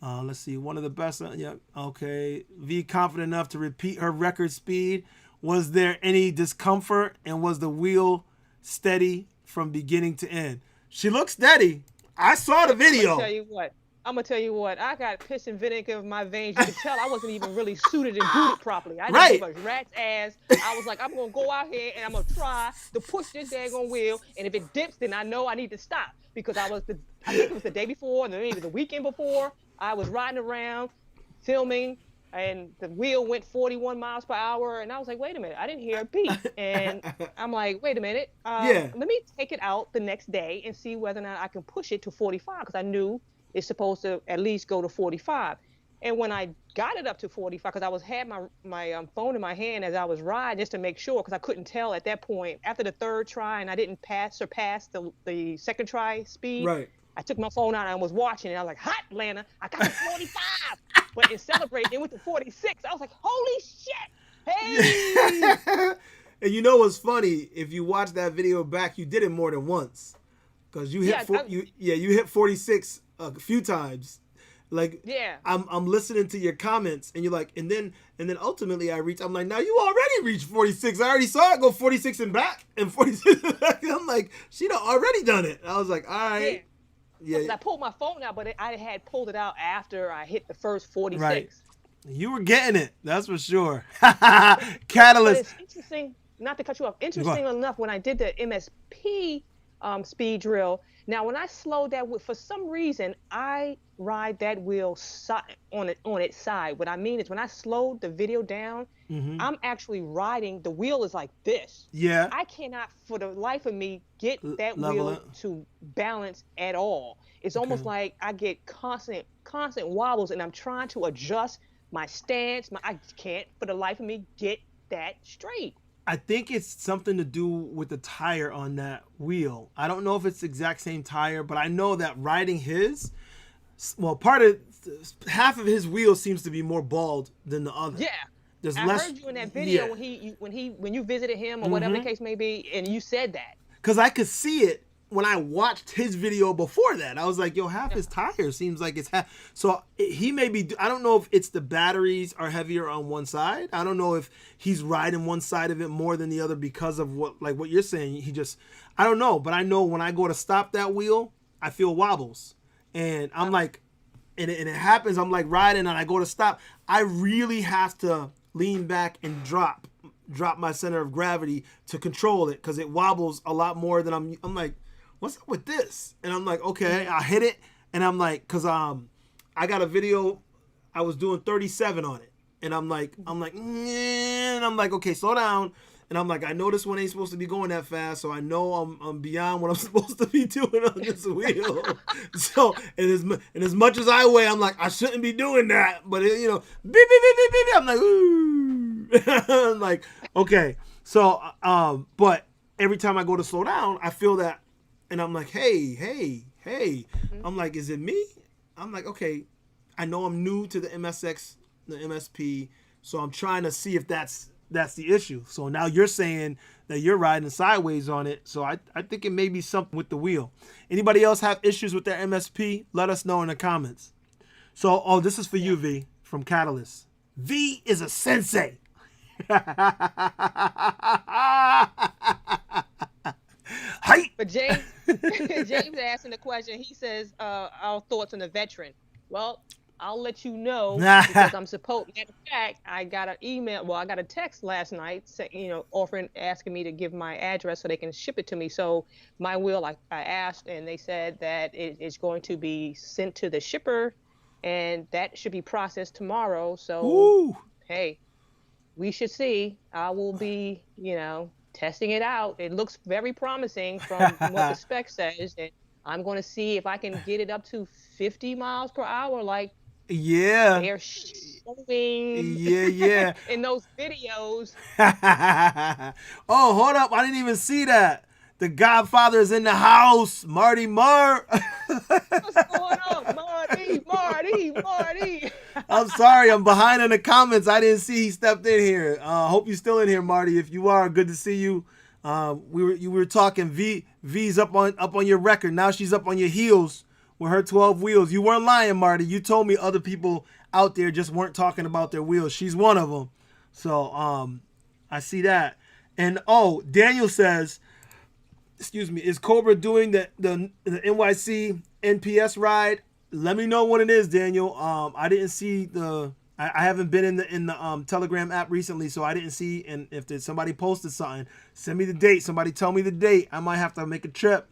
Let's see. One of the best. Yeah. Okay. V confident enough to repeat her record speed. Was there any discomfort, and was the wheel steady from beginning to end? She looks steady. I saw the video. I'm gonna tell you what. I got piss and vinegar in my veins. You could tell I wasn't even really suited and booted properly. I didn't give a rat's ass. I was like, I'm gonna go out here and I'm gonna try to push this daggone wheel. And if it dips, then I know I need to stop, because I think it was the day before, and maybe the weekend before. I was riding around, filming, and the wheel went 41 miles per hour. And I was like, wait a minute, I didn't hear a beep. And I'm like, wait a minute. Let me take it out the next day and see whether or not I can push it to 45, because I knew it's supposed to at least go to 45. And when I got it up to 45, because I had my phone in my hand as I was riding, just to make sure, because I couldn't tell at that point. After the third try, and I didn't surpass the second try speed. Right. I took my phone out and I was watching it. I was like, hot, Lana, I got to 45. But in celebrating, it went to 46. I was like, holy shit. Hey. And you know what's funny? If you watch that video back, you did it more than once. Because you hit you hit 46 a few times. Like, Yeah. I'm listening to your comments, and you're like, and then ultimately I'm like, now you already reached 46. I already saw it go 46 and back and 46. I'm like, she done already done it. I was like, all right. Yeah. Because I pulled my phone out, but I had pulled it out after I hit the first 46. Right. You were getting it. That's for sure. But Catalyst. it's interesting, not to cut you off. Interesting enough, when I did the MSP speed drill, now when I slow that wheel, for some reason, I ride that wheel on its side. What I mean is when I slowed the video down, I'm actually riding, the wheel is like this. Yeah. I cannot, for the life of me, get that level wheel it. to balance at all. It's almost like I get constant wobbles, and I'm trying to adjust my stance. I can't, for the life of me, get that straight. I think it's something to do with the tire on that wheel. I don't know if it's the exact same tire, but I know that riding his, well, half of his wheel seems to be more bald than the other. Yeah. There's I less, heard you in that video yeah. when you visited him or whatever the case may be, and you said that. Because I could see it when I watched his video before that. I was like, yo, half his tire seems like it's half. So he may be, I don't know if it's the batteries are heavier on one side. I don't know if he's riding one side of it more than the other because of what you're saying. I don't know. But I know when I go to stop that wheel, I feel wobbles. And I'm like, and it happens, I'm like riding and I go to stop. I really have to lean back and drop my center of gravity to control it, because it wobbles a lot more than I'm like, what's up with this? And I'm like, okay, I hit it, and I'm like, because I got a video, I was doing 37 on it, and I'm like, and I'm like, okay, slow down. And I'm like, I know this one ain't supposed to be going that fast, so I know I'm beyond what I'm supposed to be doing on this wheel. So, and as much as I weigh, I'm like, I shouldn't be doing that. But, beep, beep, beep, beep, beep, beep. I'm like, ooh. I'm like, okay. So, but every time I go to slow down, I feel that. And I'm like, hey. I'm like, is it me? I'm like, okay, I know I'm new to the MSX, the MSP, so I'm trying to see if that's the issue. So now you're saying that you're riding sideways on it. So I think it may be something with the wheel. Anybody else have issues with their MSP? Let us know in the comments. So, this is for you, V, from Catalyst. V is a sensei. Hi. But James asking the question, he says, our thoughts on the veteran. Well, I'll let you know, because I'm supposed, matter of fact, I got a text last night, asking me to give my address so they can ship it to me. So my wheel, I asked, and they said that it's going to be sent to the shipper, and that should be processed tomorrow. So, ooh. Hey, we should see. I will be, testing it out. It looks very promising from what the spec says, and I'm going to see if I can get it up to 50 miles per hour, like they're showing in those videos. Oh, hold up. I didn't even see that. The Godfather is in the house. Marty Marr. What's going on? Marty. I'm sorry. I'm behind in the comments. I didn't see he stepped in here. Hope you're still in here, Marty. If you are, good to see you. We were talking V's up on your record. Now she's up on your heels with her 12 wheels. You weren't lying, Marty. You told me other people out there just weren't talking about their wheels. She's one of them. So I see that. And Daniel says, excuse me, is Cobra doing the NYC NPS ride? Let me know when it is, Daniel. I didn't see I haven't been in the Telegram app recently, so I didn't see. And if somebody posted something, send me the date. Somebody tell me the date. I might have to make a trip.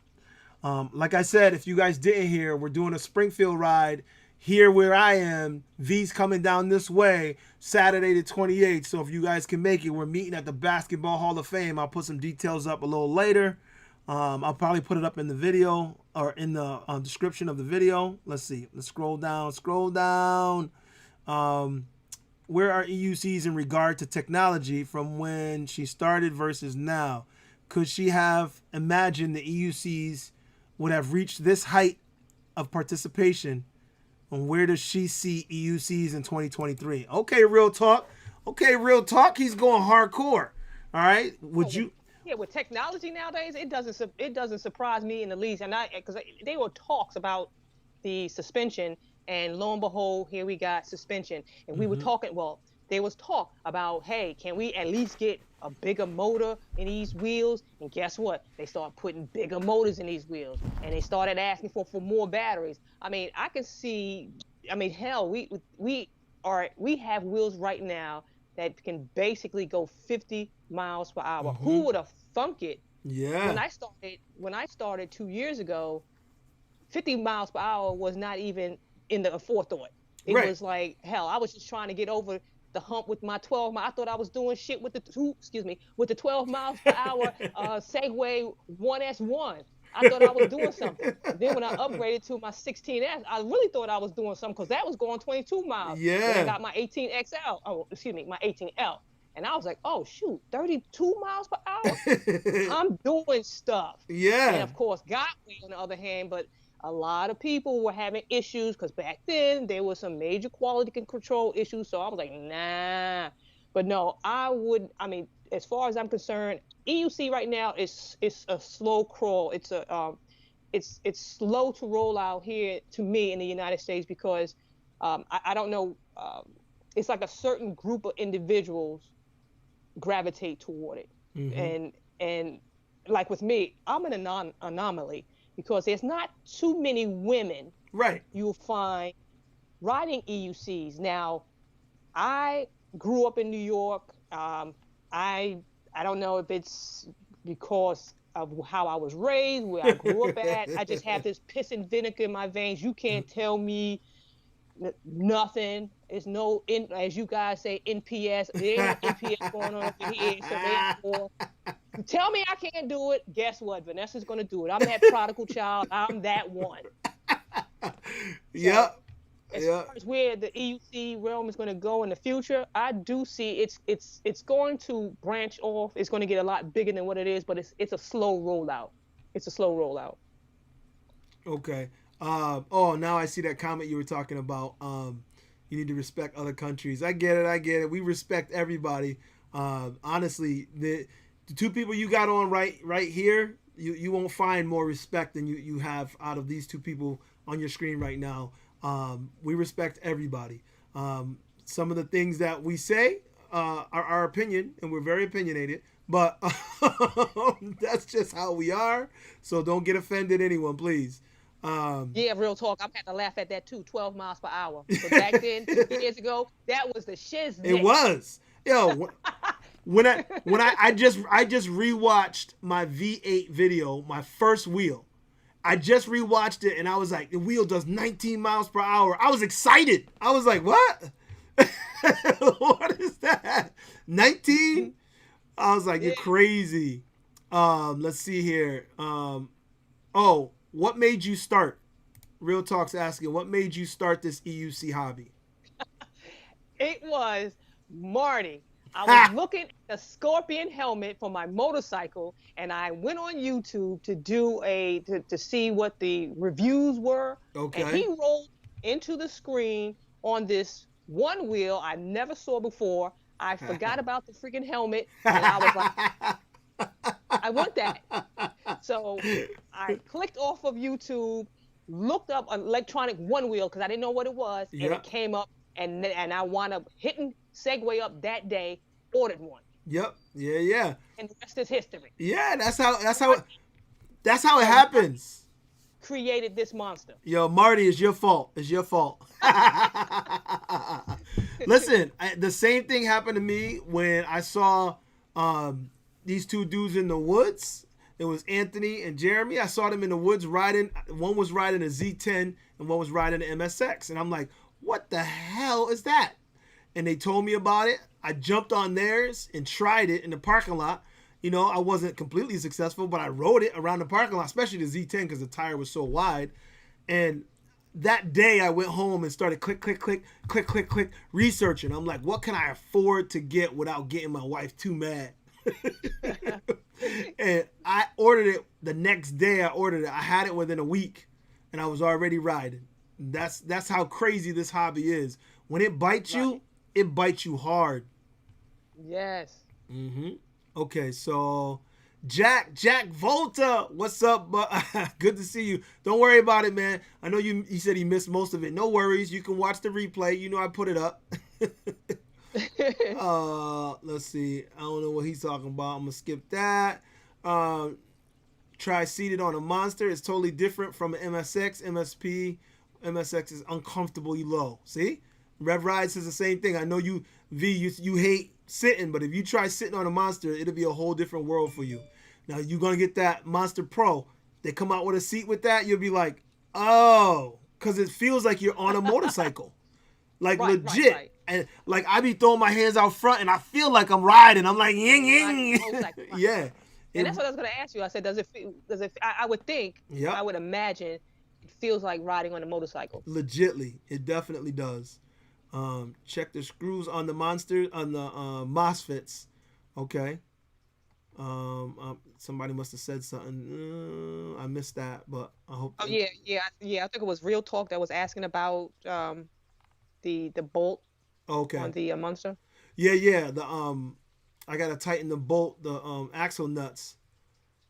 Like I said, if you guys didn't hear, we're doing a Springfield ride here where I am. V's coming down this way Saturday the 28th. So if you guys can make it, we're meeting at the Basketball Hall of Fame. I'll put some details up a little later. I'll probably put it up in the video or in the description of the video. Let's see. Let's scroll down. Where are EUCs in regard to technology from when she started versus now? Could she have imagined the EUCs would have reached this height of participation? And where does she see EUCs in 2023? Okay, real talk. He's going hardcore. All right. Would you? Yeah, with technology nowadays, it doesn't surprise me in the least. And because they were talks about the suspension, And lo and behold, here we got suspension. And we were talking, well, there was talk about, hey, can we at least get a bigger motor in these wheels? And guess what? They started putting bigger motors in these wheels, and they started asking for more batteries. I mean, I can see, I mean, hell, we have wheels right now that can basically go 50 miles per hour. Who would have thunk it? Yeah. When I started 2 years ago, 50 miles per hour was not even in the forethought. It Right. was like, hell, I was just trying to get over the hump with my 12 miles. I thought I was doing shit with with the 12 miles per hour Segway 1S1. I thought I was doing something. And then when I upgraded to my 16S, I really thought I was doing something because that was going 22 miles. Then I Yeah. got my 18XL, my 18L. And I was like, oh, shoot, 32 miles per hour? I'm doing stuff. And Yeah. of course, Godway on the other hand, but a lot of people were having issues because back then there was some major quality control issues. So I was like, nah. But no, I mean, as far as I'm concerned, EUC right now is a slow crawl. It's slow to roll out here to me in the United States because I don't know. It's like a certain group of individuals gravitate toward it. And like with me, I'm an anomaly because there's not too many women Right. you'll find riding EUCs. Now, I grew up in New York. I don't know if it's because of how I was raised, where I grew up at. I just have this piss and vinegar in my veins. You can't tell me nothing. It's no, as you guys say, NPS. There ain't no NPS going on over here. So therefore, you tell me I can't do it. Guess what? Vanessa's gonna do it. I'm that prodigal child. I'm that one. Yep. As far as where the EUC realm is going to go in the future, I do see it's going to branch off. It's going to get a lot bigger than what it is, but it's a slow rollout. It's a slow rollout. Okay. Oh, now I see that comment you were talking about. You need to respect other countries. I get it. I get it. We respect everybody. Honestly, the two people you got on right here, you won't find more respect than you have out of these two people on your screen right now. We respect everybody. Some of the things that we say are our opinion, and we're very opinionated, but that's just how we are. So don't get offended, anyone, please. Yeah, real talk. I'm had to laugh at that too. 12 miles per hour. But back then, 2 years ago, that was the shiznit. It was. Yo, when I just rewatched my V8 video, my first wheel. I just rewatched it and I was like, the wheel does 19 miles per hour. I was excited. I was like, what? What is that? 19? I was like, you're crazy. Let's see here. Oh, what made you start? Real Talk's asking, what made you start this EUC hobby? It was Marty. I was looking at a Scorpion helmet for my motorcycle, and I went on YouTube to see what the reviews were. Okay. And he rolled into the screen on this one wheel I never saw before. I forgot about the freaking helmet, and I was like, I want that. So I clicked off of YouTube, looked up an electronic one wheel because I didn't know what it was, and it came up, and I wound up hitting Segway up that day, ordered one. Yep. Yeah. And the rest is history. Yeah, that's how it happens. Created this monster. Yo, Marty, it's your fault. It's your fault. Listen, the same thing happened to me when I saw these two dudes in the woods. It was Anthony and Jeremy. I saw them in the woods riding. One was riding a Z10 and one was riding an MSX. And I'm like, what the hell is that? And they told me about it. I jumped on theirs and tried it in the parking lot. You know, I wasn't completely successful, but I rode it around the parking lot, especially the Z10 because the tire was so wide. And that day I went home and started click, researching. I'm like, what can I afford to get without getting my wife too mad? And I ordered it the next day. I had it within a week and I was already riding. That's how crazy this hobby is. When it bites you, it bites you hard. Yes. Okay, so Jack Volta, what's up? Good to see you. Don't worry about it, man. I know you said he missed most of it. No worries. You can watch the replay. You know I put it up. Let's see. I don't know what he's talking about. I'm gonna skip that. Try seated on a monster. It's totally different from an MSX. MSX is uncomfortably low. See? Rev Ride says the same thing. I know you hate sitting, but if you try sitting on a monster, it'll be a whole different world for you. Now you're gonna get that Monster Pro. They come out with a seat with that, you'll be like, oh, because it feels like you're on a motorcycle, like legit. Right. And like I be throwing my hands out front, and I feel like I'm riding. I'm like, ying ying. Right. Yeah. And that's what I was gonna ask you. I said, does it feel? I would think. Yep. I would imagine it feels like riding on a motorcycle. Legitly, it definitely does. Check the screws on the monster on the MOSFETs. Okay. Somebody must have said something. I missed that, but I hope. Oh yeah. I think it was Real Talk that was asking about the bolt. Okay. On the monster. Yeah. The I gotta tighten the bolt, the axle nuts,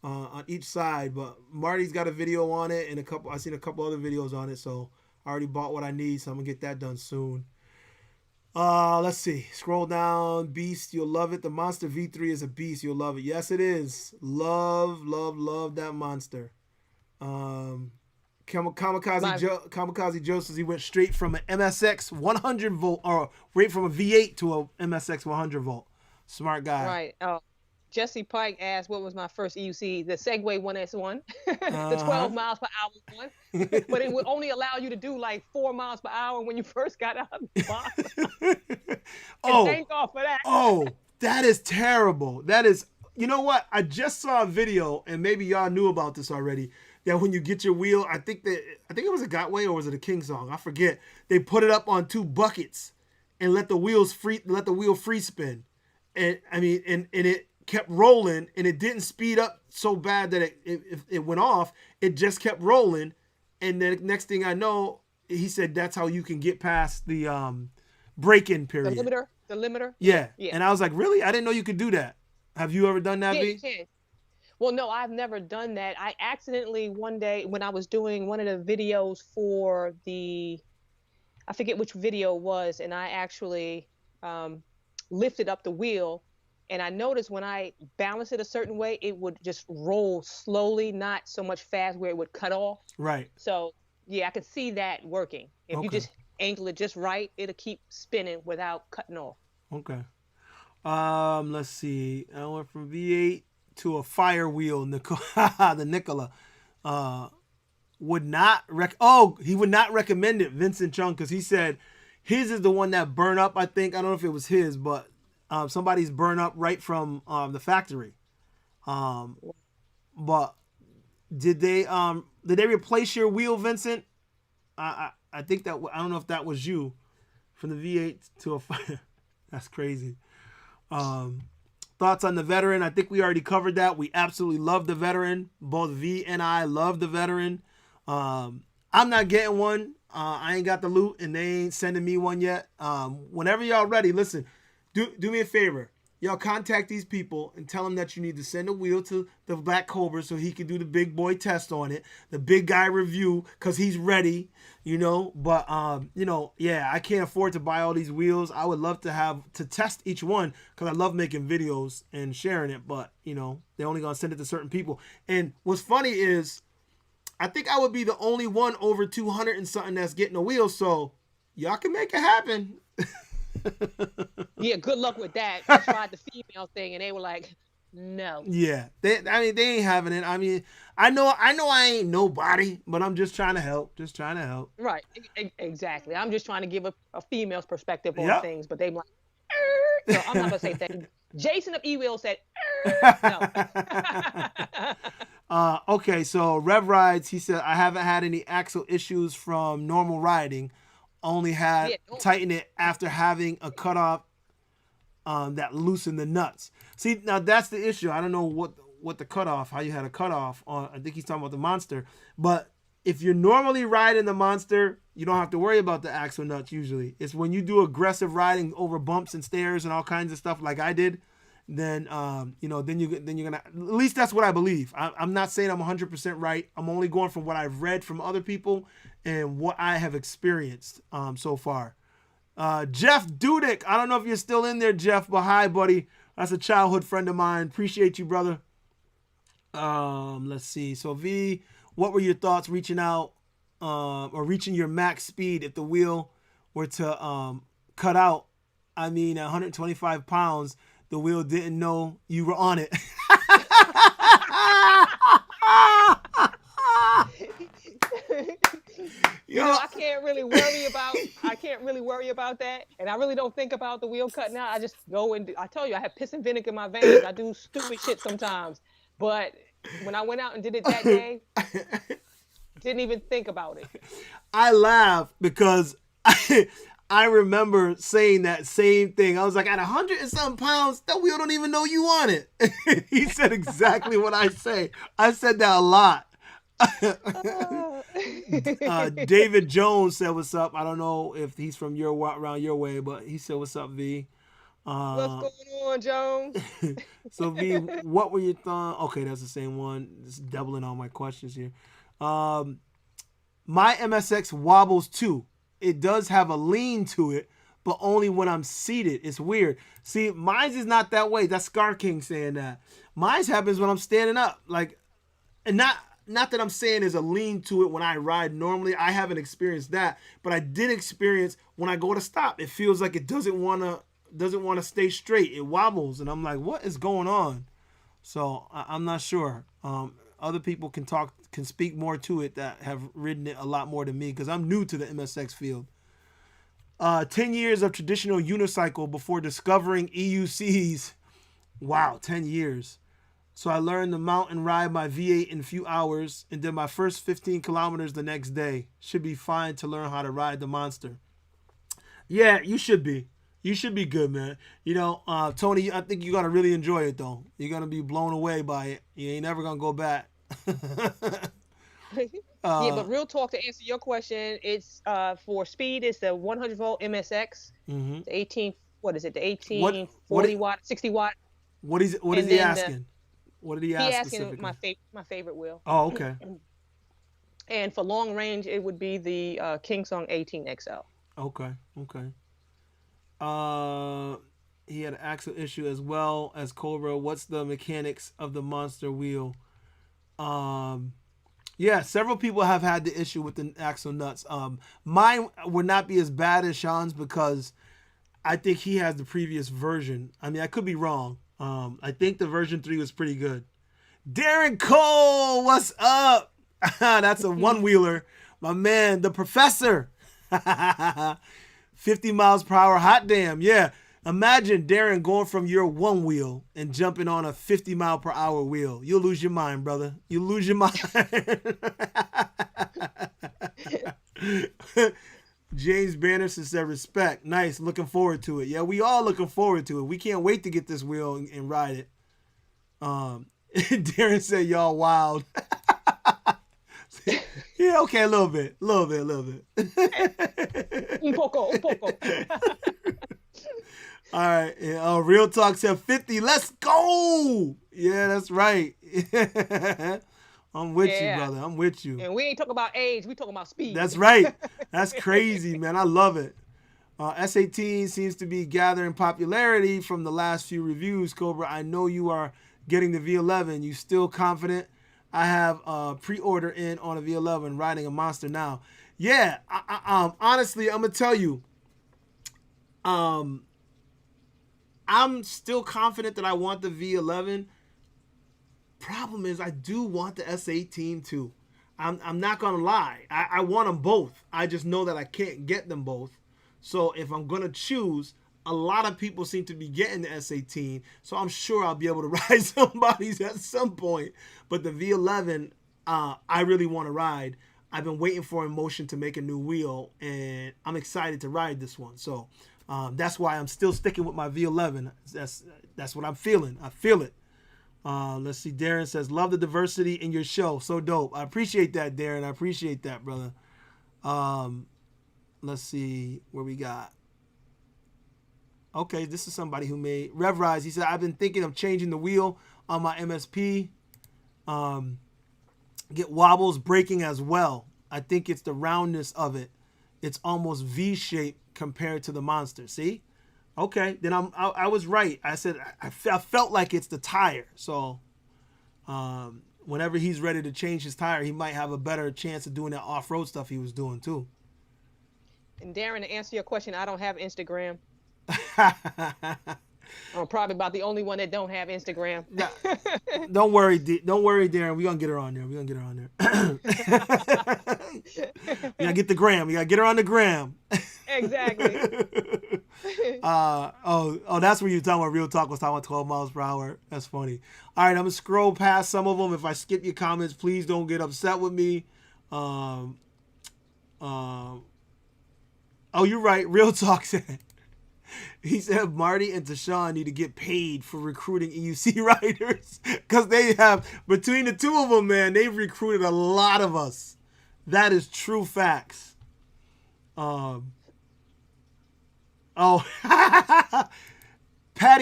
on each side. But Marty's got a video on it, and I seen a couple other videos on it. So I already bought what I need, so I'm gonna get that done soon. Let's see. Scroll down. Beast, you'll love it. The Monster V3 is a beast. You'll love it. Yes, it is. Love that monster. Kamikaze Joe says he went straight from an MSX 100 volt, or right from a V8 to a MSX 100 volt. Smart guy. Right. Oh, Jesse Pike asked, what was my first EUC? The Segway 1S1, the 12 miles per hour one. But it would only allow you to do like 4 miles per hour when you first got out of the box. Thank God for that. Oh, that is terrible. That is, you know what? I just saw a video, and maybe y'all knew about this already, that when you get your wheel, I think it was a Gotway or was it a King song? I forget. They put it up on 2 buckets and let the wheel free spin. And I mean, and it kept rolling, and it didn't speed up so bad that it went off. It just kept rolling, and then next thing I know, he said that's how you can get past the break-in period. The limiter. Yeah. And I was like, really? I didn't know you could do that. Have you ever done that, V? Yeah. Well, no, I've never done that. I accidentally one day when I was doing one of the videos for I forget which video it was, and I actually lifted up the wheel, and I noticed when I balanced it a certain way, it would just roll slowly, not so much fast where it would cut off. Right. So yeah, I could see that working. If you just angle it just right, it'll keep spinning without cutting off. Okay. Let's see. I went from V8 to a fire wheel. The Nikola. He would not recommend it, Vincent Chung, because he said his is the one that burned up, I think. I don't know if it was his, but somebody's burned up right from the factory. But did they replace your wheel, Vincent? I think that, I don't know if that was you, from the V8 to a fire. That's crazy. Thoughts on the Veteran? I think we already covered that. We absolutely love the Veteran. Both V and I love the Veteran. I'm not getting one. I ain't got the loot, and they ain't sending me one yet. Whenever y'all ready, listen, do me a favor. Y'all contact these people and tell them that you need to send a wheel to the Black Cobra so he can do the big boy test on it, the big guy review, because he's ready, But, I can't afford to buy all these wheels. I would love to test each one because I love making videos and sharing it, but, they're only going to send it to certain people. And what's funny is I think I would be the only one over 200 and something that's getting a wheel, so y'all can make it happen. Yeah, good luck with that. I tried the female thing, and they were like, no. Yeah, they ain't having it. I mean, I know I ain't nobody, but I'm just trying to help. Right, exactly. I'm just trying to give a female's perspective on things, but they like, so I'm not gonna say that. Jason of E-Wheel said, no. Okay, so Rev Rides, he said, I haven't had any axle issues from normal riding. Only had tighten it after having a cutoff that loosened the nuts. See, now that's the issue. I don't know what the cutoff, how you had a cutoff on. I think he's talking about the Monster. But if you're normally riding the Monster, you don't have to worry about the axle nuts usually. It's when you do aggressive riding over bumps and stairs and all kinds of stuff like I did, then then you're gonna, at least that's what I believe. I'm not saying I'm 100% right. I'm only going from what I've read from other people and what I have experienced so far. Jeff Dudek, I don't know if you're still in there, Jeff, but hi, buddy. That's a childhood friend of mine. Appreciate you, brother. Let's see. So V, what were your thoughts reaching out or reaching your max speed if the wheel were to cut out? I mean, at 125 pounds, the wheel didn't know you were on it. I can't really worry about that, and I really don't think about the wheel cutting out. I just go and I tell you, I have piss and vinegar in my veins. I do stupid shit sometimes, but when I went out and did it that day, didn't even think about it. I laugh because I remember saying that same thing. I was like, at 100 and something pounds, that wheel don't even know you on it. He said exactly what I say. I said that a lot. David Jones said what's up. I don't know if he's from around your way, but he said what's up, V. What's going on, Jones? So V, what were your thoughts? Okay, that's the same one. Just doubling all my questions here. My MSX wobbles too. It does have a lean to it, but only when I'm seated. It's weird. See, mine's is not that way. That's Scar King saying that. Mine's happens when I'm standing up. Like, and not that I'm saying there's a lean to it when I ride normally. I haven't experienced that, but I did experience when I go to stop. It feels like it doesn't want to stay straight. It wobbles, and I'm like, what is going on? So I'm not sure. Other people can speak more to it that have ridden it a lot more than me because I'm new to the MSX field. 10 years of traditional unicycle before discovering EUCs. Wow, 10 years. So I learned to mount and ride my V8 in a few hours and did my first 15 kilometers the next day. Should be fine to learn how to ride the monster. Yeah, you should be. You should be good, man. Tony, I think you're going to really enjoy it, though. You're going to be blown away by it. You ain't never going to go back. Yeah, but real talk, to answer your question, it's for speed, it's the 100 volt MSX, the 18, what is it, the 1840 watt, 60 watt. What is he asking? What did he ask specifically? He asking my favorite wheel. Oh, okay. And for long range, it would be the Kingsong 18XL. Okay. He had an axle issue as well as Cobra. What's the mechanics of the monster wheel? Yeah, several people have had the issue with the axle nuts. Mine would not be as bad as Sean's because I think he has the previous version. I mean, I could be wrong. I think the version 3 was pretty good. Darren Cole, what's up? That's a one-wheeler. My man, the professor. 50 miles per hour, hot damn, yeah. Imagine, Darren, going from your one wheel and jumping on a 50 mile per hour wheel. You'll lose your mind, brother. You'll lose your mind. James Bannerson said, respect. Nice. Looking forward to it. Yeah, we all looking forward to it. We can't wait to get this wheel and ride it. Darren said, y'all wild. Yeah, okay, a little bit. Un poco. All right. Real Talk said 50. Let's go. Yeah, that's right. I'm with you, brother. I'm with you. And we ain't talking about age. We talking about speed. That's right. That's crazy, man. I love it. S18 seems to be gathering popularity from the last few reviews. Cobra, I know you are getting the V11. You still confident? I have a pre-order in on a V11, riding a monster now. Yeah, honestly, I'm going to tell you, I'm still confident that I want the V11. Problem is, I do want the S18 too. I'm not going to lie. I want them both. I just know that I can't get them both. So if I'm going to choose, a lot of people seem to be getting the S18. So I'm sure I'll be able to ride somebody's at some point. But the V11, I really want to ride. I've been waiting for Emotion to make a new wheel, and I'm excited to ride this one. So that's why I'm still sticking with my V11. That's what I'm feeling. I feel it. Let's see. Darren says, love the diversity in your show. So dope. I appreciate that, Darren. I appreciate that, brother. Let's see where we got. Okay, this is somebody who made Rev Rise. He said, I've been thinking of changing the wheel on my MSP. Get wobbles breaking as well. I think it's the roundness of it. It's almost V-shaped compared to the Monster. See? Okay, then I was right. I said I felt like it's the tire. So whenever he's ready to change his tire, he might have a better chance of doing that off-road stuff he was doing too. And Darren, to answer your question, I don't have Instagram. I'm probably about the only one that don't have Instagram. Don't worry, Darren. We're gonna get her on there. We gotta get the gram. We gotta get her on the gram. Exactly. That's where you're talking about. Real Talk was talking about 12 miles per hour. That's funny. All right, I'm gonna scroll past some of them. If I skip your comments, please don't get upset with me. Oh, you're right. Real Talk said. He said Marty and Tashawn need to get paid for recruiting EUC riders because they have, between the two of them, man, they've recruited a lot of us. That is true facts. Patty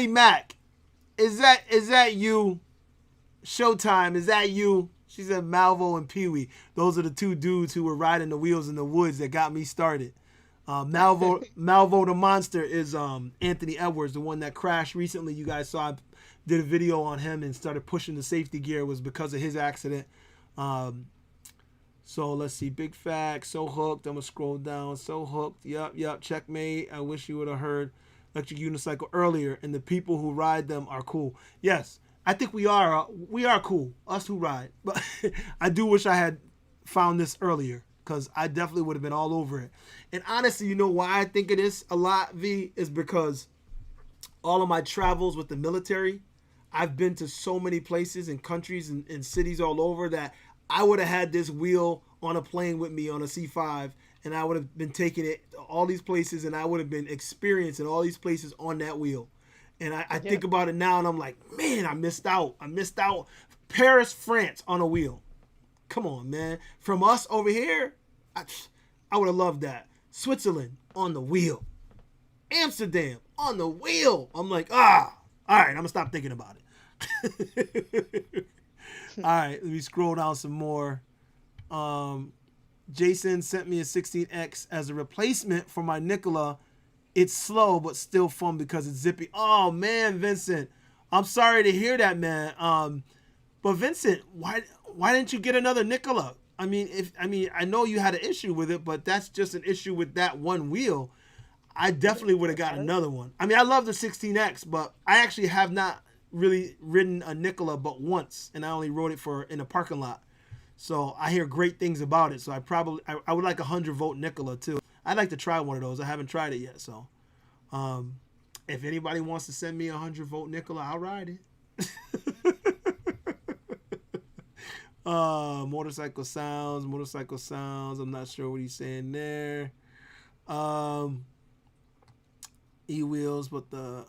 Mack, is that you? Showtime, is that you? She said Malvo and Pee Wee. Those are the two dudes who were riding the wheels in the woods that got me started. Malvo the Monster is Anthony Edwards, the one that crashed recently. You guys saw I did a video on him and started pushing the safety gear. It was because of his accident. So let's see. Big Fact, So Hooked. I'm going to scroll down. So Hooked. Yep. Checkmate. I wish you would have heard Electric Unicycle earlier. And the people who ride them are cool. Yes, I think we are cool. Us who ride. But I do wish I had found this earlier, because I definitely would have been all over it. And honestly, you know why I think it is a lot, V, is because all of my travels with the military, I've been to so many places and countries and cities all over that I would have had this wheel on a plane with me on a C5, and I would have been taking it to all these places, and I would have been experiencing all these places on that wheel. And I think about it now, and I'm like, man, I missed out. Paris, France on a wheel. Come on, man. From us over here, I would have loved that. Switzerland on the wheel. Amsterdam on the wheel. I'm like, all right, I'm going to stop thinking about it. All right, let me scroll down some more. Jason sent me a 16X as a replacement for my Nikola. It's slow, but still fun because it's zippy. Oh, man, Vincent. I'm sorry to hear that, man. But Vincent, why didn't you get another Nikola? I know you had an issue with it, but that's just an issue with that one wheel. I definitely would have got another one. I love the 16X, but I actually have not really ridden a Nikola but once, and I only rode it in a parking lot. So I hear great things about it. So I would like a 100-volt Nikola too. I'd like to try one of those. I haven't tried it yet. So if anybody wants to send me a 100-volt Nikola, I'll ride it. Motorcycle sounds. I'm not sure what he's saying there. E-wheels, but the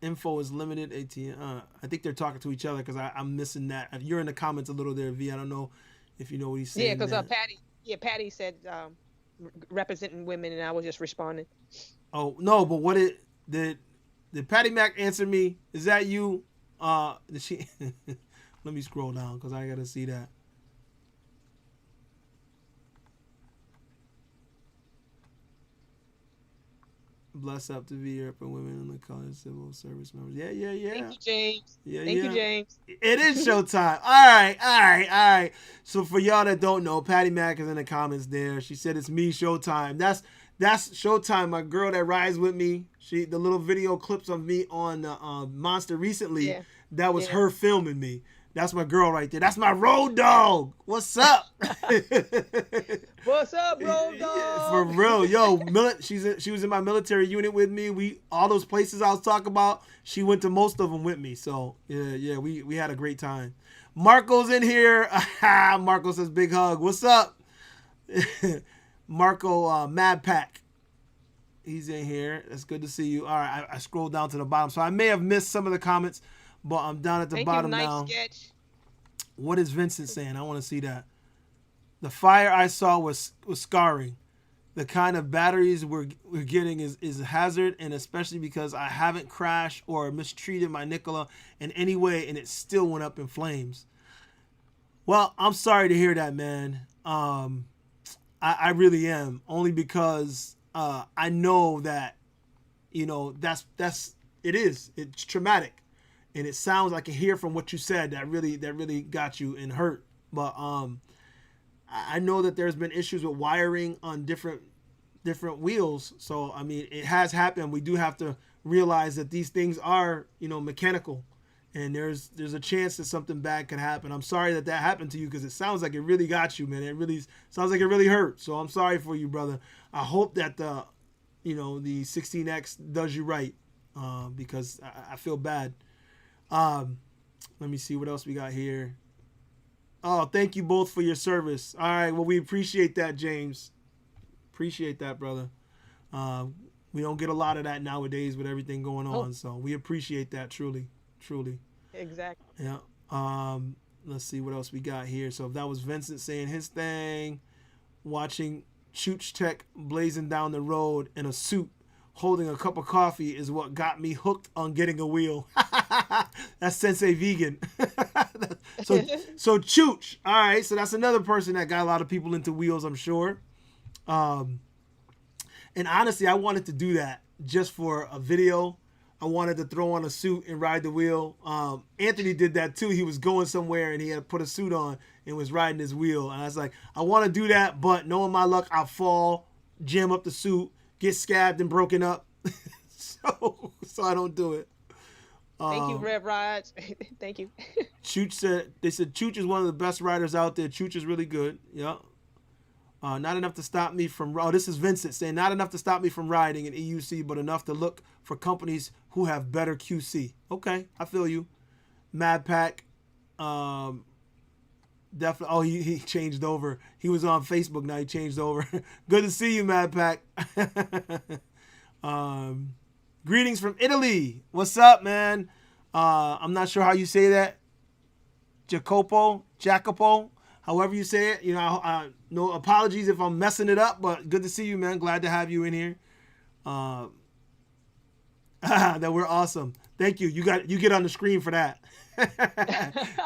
info is limited. ATM. I think they're talking to each other because I'm missing that. You're in the comments a little there, V. I don't know if you know what he's saying. Yeah, because Patty said representing women, and I was just responding. Oh no, but did Patty Mac answer me? Is that you? Did she? Let me scroll down because I gotta see that. Bless up to V Europe and women in the college civil service members. Yeah. Thank you, James. Thank you, James. It is showtime. All right. So for y'all that don't know, Patty Mac is in the comments there. She said it's me, Showtime. That's Showtime, my girl that rides with me. The little video clips of me on Monster recently. Yeah. That was her filming me. That's my girl right there. That's my road dog. What's up? What's up, road dog? For real, yo. She was in my military unit with me. All those places I was talking about, she went to most of them with me. So yeah, we had a great time. Marco's in here. Marco says big hug. What's up? Marco Mad Pack. He's in here. That's good to see you. All right, I scrolled down to the bottom, so I may have missed some of the comments. But I'm down at the bottom now. Sketch. What is Vincent saying? I want to see that. The fire I saw was scarring. the kind of batteries we're getting is a hazard, and especially because I haven't crashed or mistreated my Nikola in any way, and it still went up in flames. Well, I'm sorry to hear that, man. I really am, only because I know that, you know, it's traumatic, and it sounds, I can hear from what you said, that really got you and hurt. But I know that there's been issues with wiring on different wheels. So I mean, it has happened. We do have to realize that these things are, you know, mechanical, and there's a chance that something bad could happen. I'm sorry that happened to you, because it sounds like it really got you, man. It really sounds like it really hurt. So I'm sorry for you, brother. I hope that the 16X does you right, because I feel bad. Let me see what else we got here. Oh, thank you both for your service. All right, well, we appreciate that, James. Appreciate that, brother. We don't get a lot of that nowadays with everything going on, so we appreciate that, truly. Exactly. Yeah. Let's see what else we got here. So that was Vincent saying his thing. Watching Chooch Tech blazing down the road in a suit, holding a cup of coffee, is what got me hooked on getting a wheel. That's Sensei Vegan. So Chooch. All right, so that's another person that got a lot of people into wheels, I'm sure. And honestly, I wanted to do that just for a video. I wanted to throw on a suit and ride the wheel. Anthony did that too. He was going somewhere and he had put a suit on and was riding his wheel. And I was like, I want to do that, but knowing my luck, I'll fall, jam up the suit, get scabbed and broken up. so I don't do it. Thank you, Rev Rides. Thank you. Chooch said Chooch is one of the best riders out there. Chooch is really good. Yeah. Not enough to stop me from. Oh, this is Vincent saying, not enough to stop me from riding in EUC, but enough to look for companies who have better QC. Okay, I feel you. Mad Pack, definitely. Oh, he changed over. He was on Facebook, now he changed over. Good to see you, Mad Pack. Greetings from Italy. What's up, man? I'm not sure how you say that. Jacopo, however you say it. You know, no apologies if I'm messing it up, but good to see you, man. Glad to have you in here. That we're awesome. Thank you. You get on the screen for that.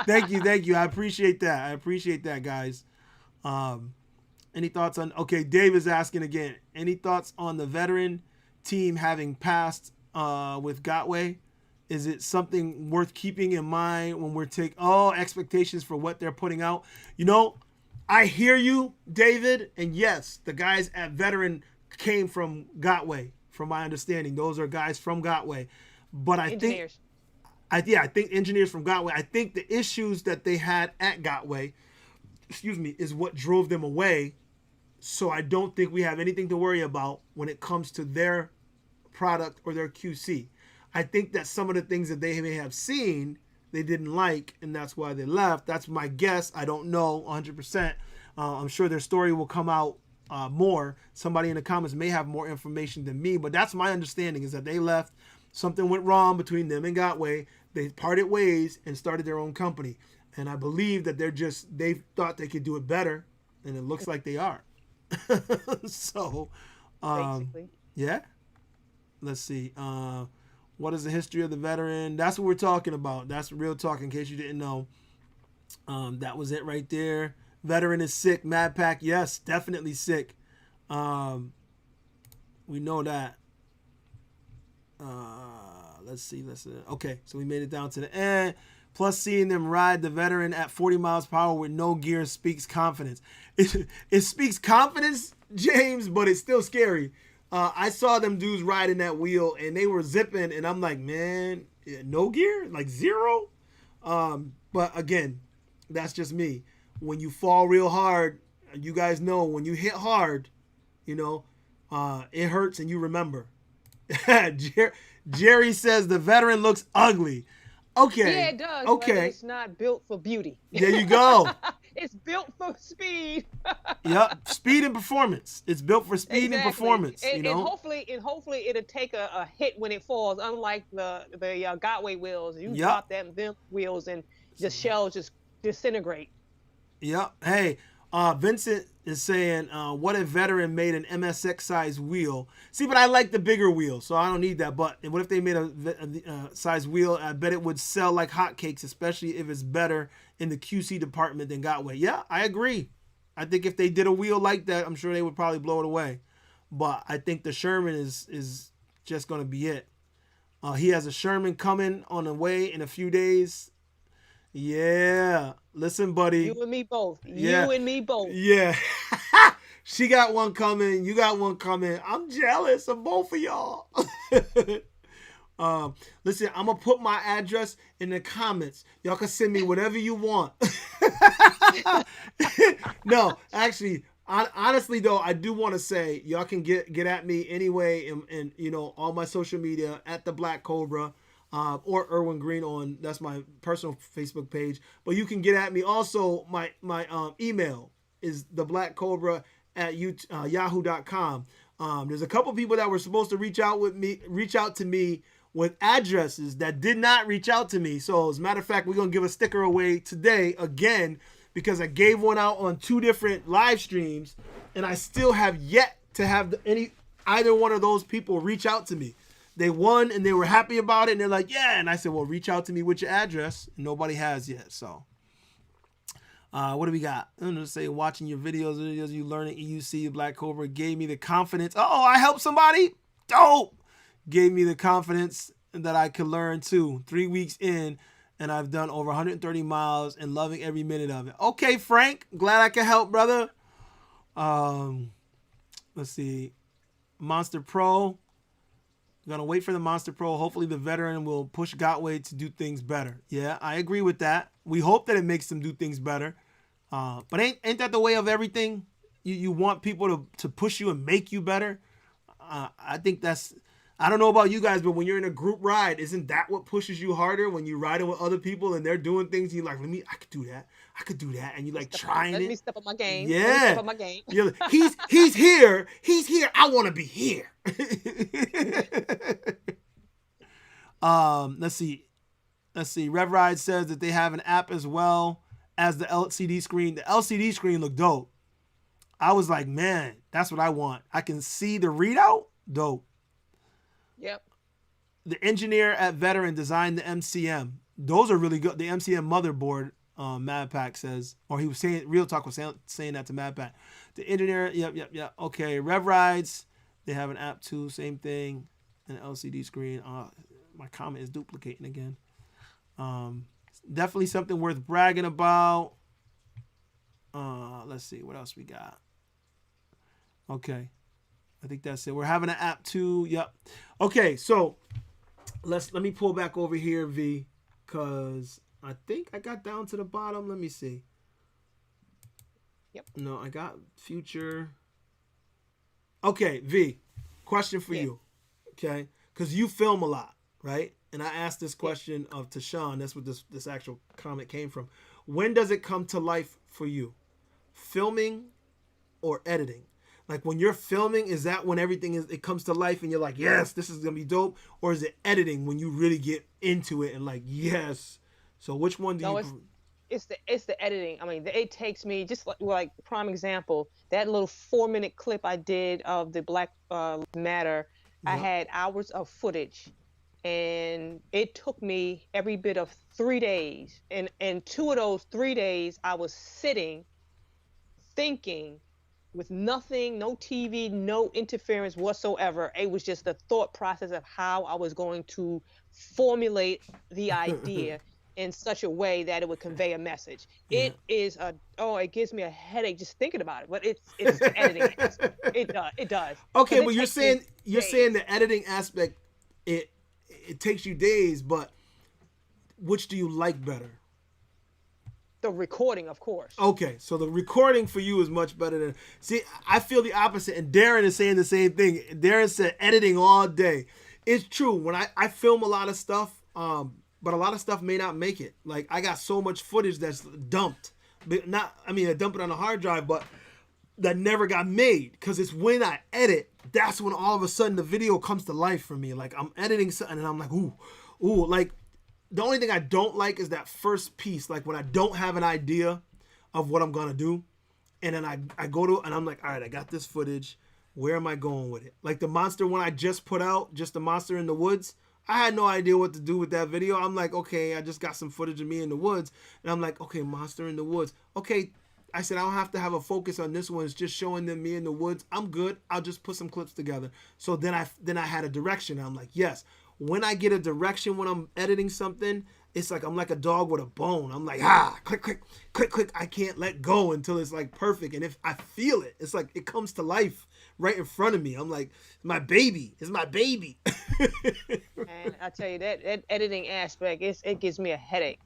Thank you. I appreciate that, guys. Any thoughts on? Okay, Dave is asking again. Any thoughts on the veteran team having passed with Gotway? Is it something worth keeping in mind when we're taking expectations for what they're putting out? You know, I hear you, David, and yes, the guys at Veteran came from Gotway, from my understanding. Those are guys from Gotway. But I think engineers from Gotway. I think the issues that they had at Gotway, is what drove them away. So I don't think we have anything to worry about when it comes to their product or their QC. I think that some of the things that they may have seen, they didn't like, and that's why they left. That's my guess. I don't know 100%. I'm sure their story will come out more. Somebody in the comments may have more information than me, but that's my understanding, is that they left. Something went wrong between them and Gotway. They parted ways and started their own company. And I believe that they thought they could do it better, and it looks like they are. So, Basically. Yeah. Let's see. What is the history of the veteran? That's what we're talking about. That's real talk, in case you didn't know. That was it right there. Veteran is sick. Mad Pack, yes, definitely sick. We know that. Let's see. Okay, so we made it down to the end. Plus, seeing them ride the veteran at 40 miles per hour with no gear speaks confidence. It speaks confidence, James, but it's still scary. I saw them dudes riding that wheel, and they were zipping, and I'm like, man, no gear? Like zero? But again, that's just me. When you fall real hard, you guys know, when you hit hard, it hurts and you remember. Jerry says the veteran looks ugly. Okay. Yeah, it does. Okay. But it's not built for beauty. There you go. It's built for speed. Yep, speed and performance. It's built for speed and performance. And hopefully it'll take a hit when it falls. Unlike the Gotway wheels, you drop them wheels and the shells just disintegrate. Yep. Hey, Vincent is saying, what if Veteran made an MSX size wheel? See, but I like the bigger wheel, so I don't need that. But what if they made a size wheel? I bet it would sell like hotcakes, especially if it's better in the QC department than Gotway. Yeah, I agree. I think if they did a wheel like that, I'm sure they would probably blow it away. But I think the Sherman is just going to be it. He has a Sherman coming on the way in a few days. Yeah. Listen, buddy. You and me both. Yeah. You and me both. Yeah. She got one coming. You got one coming. I'm jealous of both of y'all. Listen, I'm going to put my address in the comments. Y'all can send me whatever you want. No, actually, honestly, though, I do want to say y'all can get at me anyway and you know, all my social media at ThaBlackCobra. Or Erwin Green on, that's my personal Facebook page. But you can get at me. Also, my email is ThaBlackCobra@yahoo.com. There's a couple people that were supposed to reach out to me with addresses that did not reach out to me. So as a matter of fact, we're gonna give a sticker away today again because I gave one out on 2 different live streams, and I still have yet to have either one of those people reach out to me. They won and they were happy about it, and they're like, yeah. And I said, well, reach out to me with your address. And nobody has yet. So what do we got? I'm going to say watching your videos, you learning EUC, Black Cobra gave me the confidence. Oh, I helped somebody? Dope. Gave me the confidence that I could learn too. 3 weeks in, and I've done over 130 miles and loving every minute of it. Okay, Frank. Glad I can help, brother. Let's see. Monster Pro. Gonna wait for the Monster Pro. Hopefully the Veteran will push Gotway to do things better. Yeah, I agree with that. We hope that it makes them do things better. But ain't that the way of everything? You want people to push you and make you better. I think that's, I don't know about you guys, but when you're in a group ride, isn't that what pushes you harder when you're riding with other people and they're doing things? You're like, I could do that. And you like trying it. Let me step up my game. Yeah. Let me step up my game. You're like, he's here. He's here. I want to be here. Let's see. Rev Ride says that they have an app as well as the LCD screen. The LCD screen looked dope. I was like, man, that's what I want. I can see the readout. Dope. Yep. The engineer at Veteran designed the MCM. Those are really good. The MCM motherboard, Madpack says, or he was saying, Real Talk was saying that to Madpack. The engineer, yep. Okay, Rev Rides, they have an app too, same thing, an LCD screen. My comment is duplicating again. Definitely something worth bragging about. Let's see, what else we got? Okay. I think that's it. We're having an app too. Yep. Okay, so let me pull back over here, V, because I think I got down to the bottom. Let me see. Yep. No, I got future. Okay, V, question for you. Okay, because you film a lot, right? And I asked this question of Tashawn. That's what this actual comment came from. When does it come to life for you? Filming or editing? Like when you're filming, is that when it comes to life and you're like, yes, this is gonna be dope? Or is it editing when you really get into it and like, yes? So which one do you? It's the editing. I mean, it takes me just like prime example, that little 4-minute clip I did of the Black Matter. Yep. I had hours of footage, and it took me every bit of 3 days. And 2 of those 3 days, I was sitting, thinking. With nothing, no TV, no interference whatsoever. It was just the thought process of how I was going to formulate the idea in such a way that it would convey a message. Yeah. It gives me a headache just thinking about it. But it's the editing aspect. It does. Okay, but you're saying the editing aspect, it takes you days, but which do you like better? The recording, of course. Okay, so the recording for you is much better than... See, I feel the opposite, and Darren is saying the same thing. Darren said editing all day. It's true. When I film a lot of stuff, but a lot of stuff may not make it. Like, I got so much footage that's dumped. I dump it on a hard drive, but that never got made. Because it's when I edit, that's when all of a sudden the video comes to life for me. Like, I'm editing something, and I'm like, ooh, like... The only thing I don't like is that first piece, like when I don't have an idea of what I'm going to do and then I go to, and I'm like, all right, I got this footage. Where am I going with it? Like the monster one I just put out, just the monster in the woods. I had no idea what to do with that video. I'm like, okay, I just got some footage of me in the woods. And I'm like, okay, monster in the woods. Okay, I said, I don't have to have a focus on this one. It's just showing them me in the woods. I'm good. I'll just put some clips together. So then I had a direction. I'm like, yes. When I get a direction when I'm editing something, it's like I'm like a dog with a bone. I'm like, click, click, click, click. I can't let go until it's like perfect. And if I feel it, it's like it comes to life right in front of me. I'm like, my baby. It's my baby. And I tell you that editing aspect, it gives me a headache.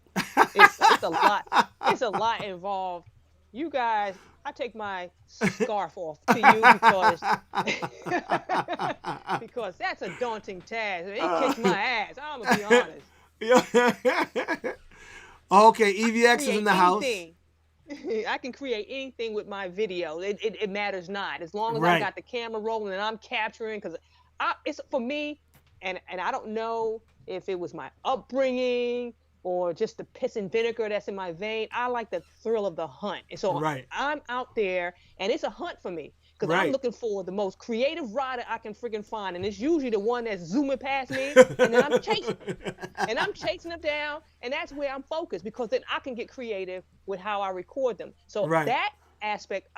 It's a lot. It's a lot involved. You guys, I take my scarf off to you because that's a daunting task. It kicks my ass. I'm gonna be honest. Yeah. Okay, EVX is in the house. I can create anything with my video. It matters not, as long as Right. I got the camera rolling and I'm capturing. Because it's for me, and I don't know if it was my upbringing or just the piss and vinegar that's in my vein. I like the thrill of the hunt, and so Right. I'm out there, and it's a hunt for me. Because Right. I'm looking for the most creative rider I can freaking find. And it's usually the one that's zooming past me. And then I'm chasing. And I'm chasing them down. And that's where I'm focused. Because then I can get creative with how I record them. So Right. that aspect,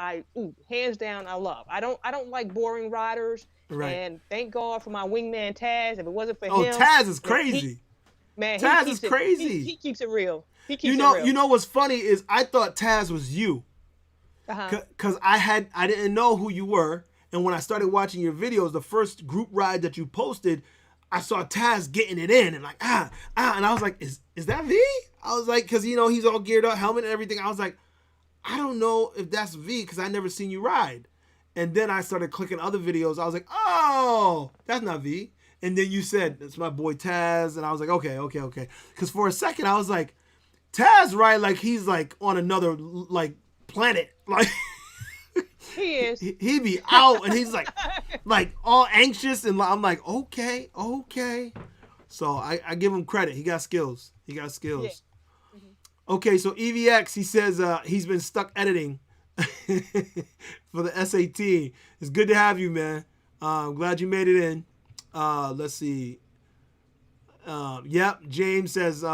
hands down, I love. I don't like boring riders. Right. And thank God for my wingman Taz. If it wasn't for him. Taz is crazy. Taz is crazy. He keeps it real. He keeps you know what's funny is I thought Taz was you. Because I didn't know who you were, and when I started watching your videos, the first group ride that you posted, I saw Taz getting it in, and like and I was like, is that V? I was like, because he's all geared up, helmet and everything. I was like, I don't know if that's V because I never seen you ride. And then I started clicking other videos. I was like, oh, that's not V. And then you said it's my boy Taz, and I was like, okay. Because for a second I was like, Taz ride like he's like on another like planet, like he is. He be out and he's like all anxious, and I'm like, okay. So I give him credit. He got skills. Yeah. Mm-hmm. Okay, so EVX, he says he's been stuck editing for the SAT. It's good to have you, man. I'm glad you made it in. Let's see. Yep, James says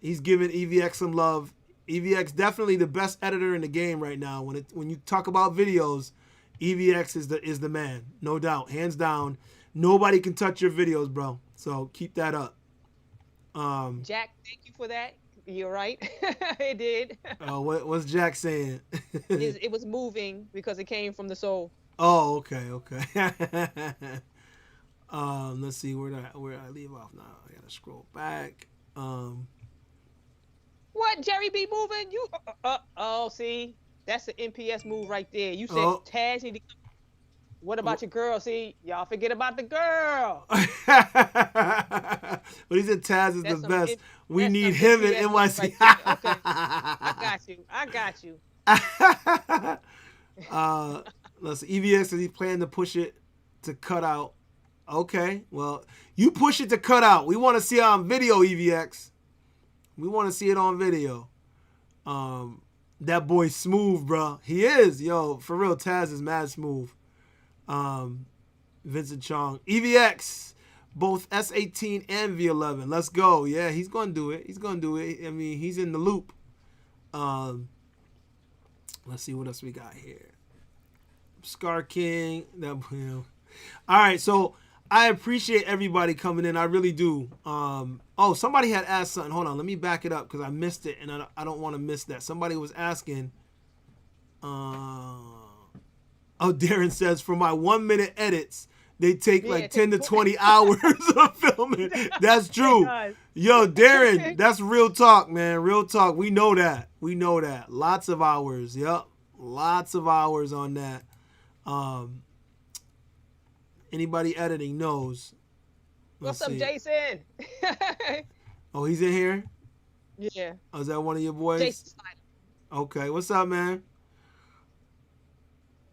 he's giving EVX some love. EVX definitely the best editor in the game right now. When you talk about videos, EVX is the man, no doubt, hands down. Nobody can touch your videos, bro. So keep that up. Jack, thank you for that. You're right. It did. What's Jack saying? It was moving because it came from the soul. Oh, okay. Let's see where I leave off now. I gotta scroll back. What, Jerry be moving? You see, that's the NPS move right there. You said Taz need to come. What about your girl? See, y'all forget about the girl. But he said Taz is the best. We need him in NYC. Right okay, I got you. Let's see. EVX says he's planning to push it to cut out. Okay, well, you push it to cut out. We want to see it on video, EVX. We want to see it on video. That boy's smooth, bro. He is. Yo, for real, Taz is mad smooth. Vincent Chong. EVX, both S18 and V11. Let's go. Yeah, he's going to do it. I mean, he's in the loop. Let's see what else we got here. Scar King. All right, so I appreciate everybody coming in. I really do. Somebody had asked something. Hold on. Let me back it up because I missed it, and I don't want to miss that. Somebody was asking. Darren says, for my 1 minute edits, they take like 10 to 20 hours of filming. That's true. Yo, Darren, that's real talk, man. Real talk. We know that. Lots of hours. Yep. Lots of hours on that. Anybody editing knows. What's up, Jason? Oh, he's in here? Yeah. Oh, is that one of your boys? Jason Snyder. Okay. What's up, man?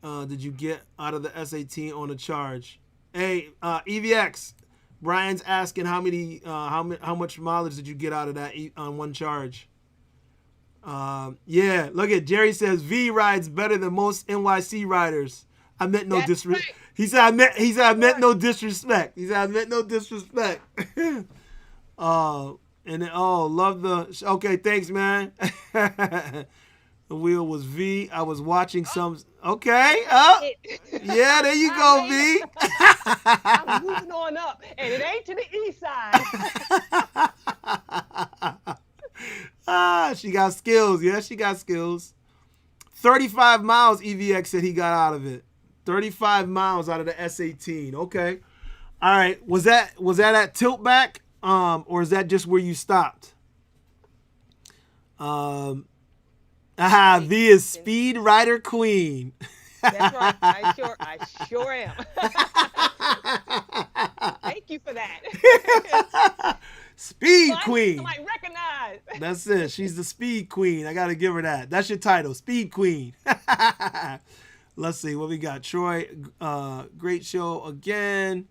Did you get out of the SAT on a charge? Hey, EVX. Brian's asking how much mileage did you get out of that on one charge? Yeah, look at Jerry says V rides better than most NYC riders. I meant no disrespect. Right. He said I meant no disrespect. He said I meant no disrespect. And then, love the okay, thanks, man. The wheel was V. I was watching some okay. Yeah, there you go, V. I'm moving on up, and it ain't to the east side. She got skills. Yeah, she got skills. 35 miles EVX said he got out of it. 35 miles out of the S18. Okay. All right. Was that at Tiltback? Or is that just where you stopped? V is Speed Rider Queen. That's right. I sure am. Thank you for that. Speed Queen. Somebody recognize. That's it. She's the Speed Queen. I gotta give her that. That's your title, Speed Queen. Let's see what we got. Troy, great show again.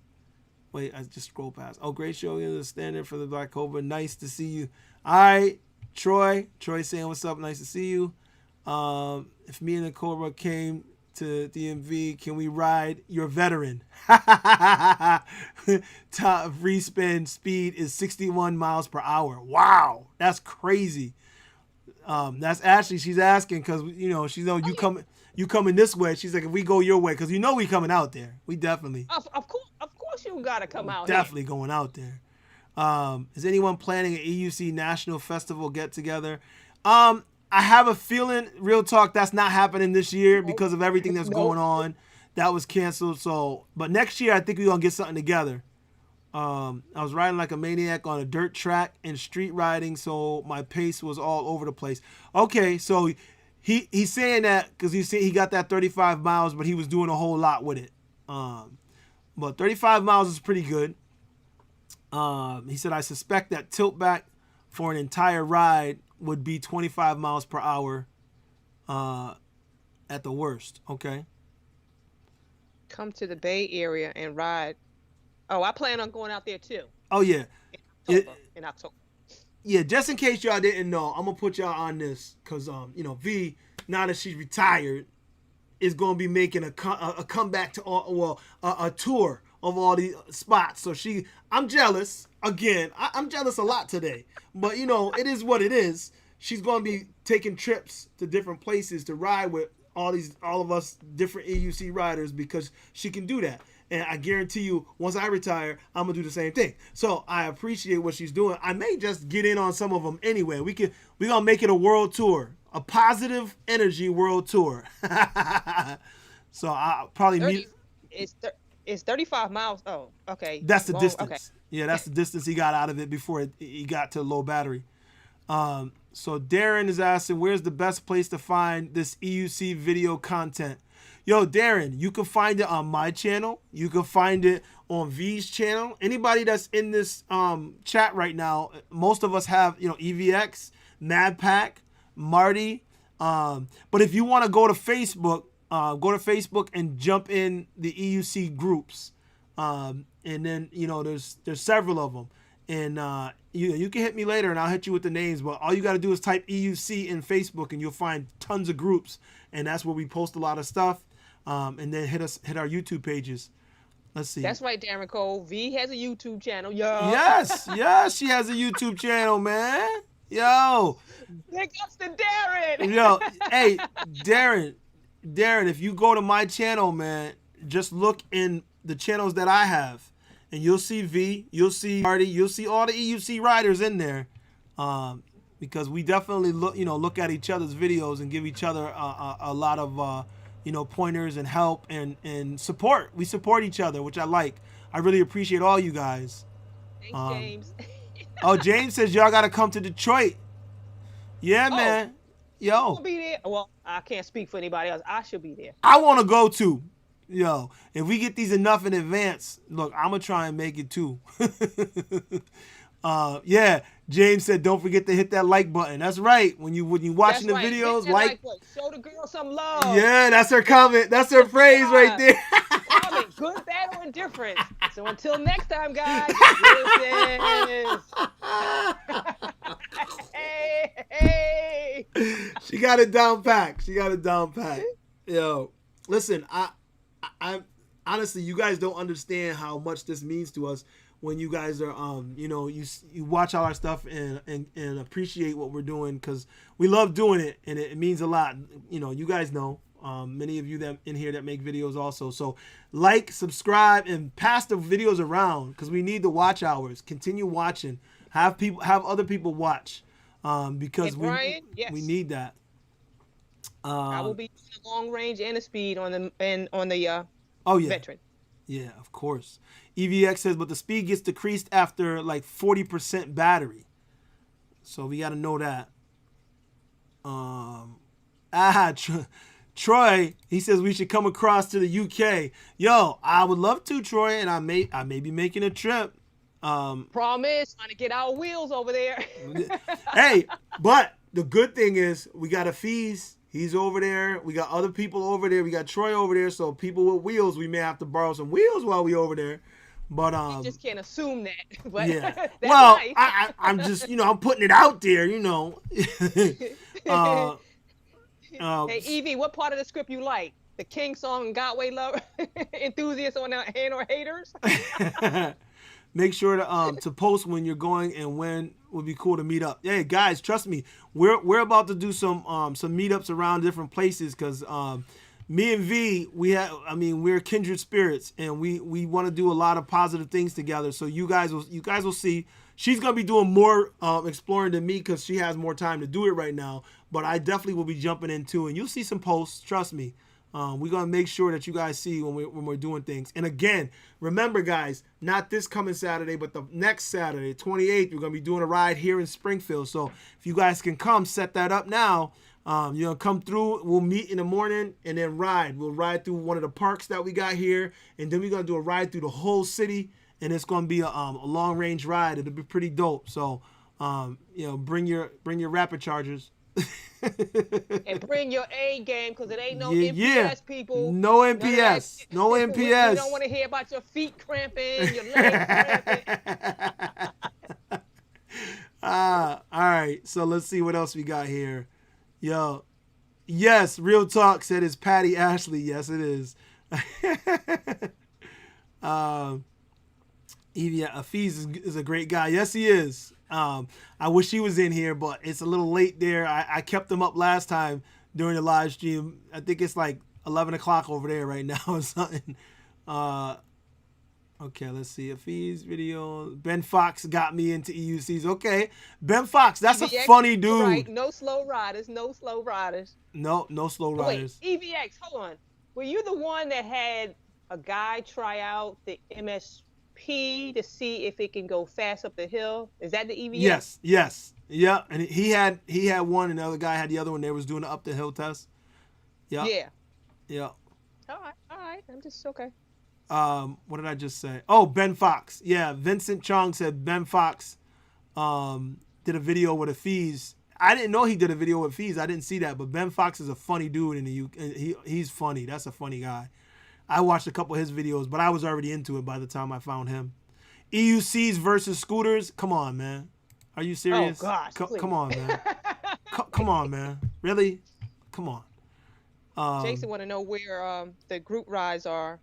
Wait, I just scrolled past. Oh, great show. You're the standard for the Black Cobra. Nice to see you. All right, Troy. Troy saying what's up. Nice to see you. If me and the Cobra came to DMV, can we ride your veteran? Top free spin speed is 61 miles per hour. Wow, that's crazy. That's Ashley. She's asking because she know you coming this way. She's like, if we go your way, because we coming out there. We definitely. Of course, you gotta come out. Definitely going out there. Is anyone planning an EUC National Festival get together? I have a feeling, real talk, that's not happening this year because of everything that's going on. That was canceled. So, but next year I think we're gonna get something together. I was riding like a maniac on a dirt track and street riding, so my pace was all over the place. Okay, so he's saying that because he got that 35 miles, but he was doing a whole lot with it. But 35 miles is pretty good. He said, I suspect that tilt back for an entire ride would be 25 miles per hour at the worst. Okay. Come to the Bay Area and ride. Oh, I plan on going out there too. Oh, yeah. In October. Yeah, just in case y'all didn't know, I'm going to put y'all on this because, V, now that she's retired, is going to be making a comeback to a tour of all these spots. So I'm jealous. Again, I'm jealous a lot today. But, it is what it is. She's going to be taking trips to different places to ride with all of us different EUC riders because she can do that. And I guarantee you, once I retire, I'm going to do the same thing. So I appreciate what she's doing. I may just get in on some of them anyway. We're going to make it a world tour. A positive energy world tour. So I'll probably meet. It's 35 miles. Oh, okay. That's the distance. Okay. Yeah, that's the distance he got out of it before he got to low battery. So Darren is asking, where's the best place to find this EUC video content? Yo, Darren, you can find it on my channel. You can find it on V's channel. Anybody that's in this chat right now, most of us have, EVX, MadPack, Marty. But if you want to go to Facebook and jump in the EUC groups. And then, there's several of them. And you can hit me later and I'll hit you with the names. But all you got to do is type EUC in Facebook and you'll find tons of groups. And that's where we post a lot of stuff. And then hit our YouTube pages. Let's see. That's right, Darren Cole. V has a YouTube channel. Yo. Yes, she has a YouTube channel, man. Yo. Big ups to Darren. Yo, hey, Darren, if you go to my channel, man, just look in the channels that I have, and you'll see V, you'll see Marty, you'll see all the EUC riders in there, because we definitely look at each other's videos and give each other a lot of pointers and help and support. We support each other, which I like. I really appreciate all you guys. Thanks, James. James says y'all got to come to Detroit. Yeah, man. Yo. I'll be there. Well, I can't speak for anybody else. I should be there. I want to go too. Yo, if we get these enough in advance, look, I'm going to try and make it too. Yeah, James said don't forget to hit that like button. That's right. When you watching the videos, like show the girl some love. Yeah, that's her comment. That's her phrase right there. Comment, good, bad, or indifferent. So until next time, guys. Hey. She got it down pat. She got it down pat. Yo, listen, I honestly, you guys don't understand how much this means to us when you guys are, you know, you watch all our stuff and appreciate what we're doing, because we love doing it and it means a lot. You know, you guys know, many of you that in here that make videos also. So like, subscribe, and pass the videos around, because we need the watch hours. Continue watching. Have other people watch, because And Brian, yes. we need that. I will be doing a long range and a speed on the Oh yeah. veteran. Yeah, of course. EVX says, but the speed gets decreased after like 40% battery. So we got to know that. Troy, he says we should come across to the UK. Yo, I would love to, Troy, and I may be making a trip. Promise, trying to get our wheels over there. Hey, but the good thing is we got a Fees. He's over there. We got other people over there. We got Troy over there. So people with wheels, we may have to borrow some wheels while we over there. But you just can't assume that. But yeah. that's Well, nice. I'm just, you know, I'm putting it out there, you know. Hey, Evie, what part of the script you like? The King song and Godway love enthusiasts on the hand or haters? Make sure to post when you're going and when would be cool to meet up. Hey guys, trust me, we're about to do some meetups around different places, because me and V, we're kindred spirits, and we want to do a lot of positive things together. So you guys will see. She's gonna be doing more exploring than me, because she has more time to do it right now. But I definitely will be jumping in too, and you'll see some posts. Trust me. We're going to make sure that you guys see when we're doing things. And again, remember, guys, not this coming Saturday, but the next Saturday, 28th, we're going to be doing a ride here in Springfield. So if you guys can come, set that up now. You know, come through. We'll meet in the morning and then ride. We'll ride through one of the parks that we got here, and then we're going to do a ride through the whole city, and it's going to be a long-range ride. It'll be pretty dope. So, you know, bring your rapid chargers. And bring your A game, because it ain't no yeah. NPS, people. No NPS. No NPS. We don't want to hear about your feet cramping, your legs cramping. All right. So let's see what else we got here. Yo. Yes, Real Talk said it's Patty Ashley. Yes, it is. Evie Afiz is a great guy. Yes, he is. I wish he was in here, but it's a little late there. I kept him up last time during the live stream. I think it's like 11 o'clock over there right now or something. Okay, let's see. Afiz video. Ben Fox got me into EUCs. Okay, Ben Fox, that's a funny dude. Right, no slow riders. No slow riders. No slow riders. Wait, EVX, hold on. Were you the one that had a guy try out the MSP to see if it can go fast up the hill? Is that the EVX? Yes. Yeah, and he had one, and the other guy had the other one. They was doing the up the hill test. Yeah. All right. I'm just okay. What did I just say? Oh, Ben Fox. Yeah, Vincent Chong said Ben Fox did a video with Afiz. I didn't know he did a video with Afiz. I didn't see that, but Ben Fox is a funny dude in the UK. He's funny. That's a funny guy. I watched a couple of his videos, but I was already into it by the time I found him. EUCs versus scooters. Come on, man. Are you serious? Oh gosh, come on, man. Come on, man. Really? Come on. Jason want to know where the group rides are.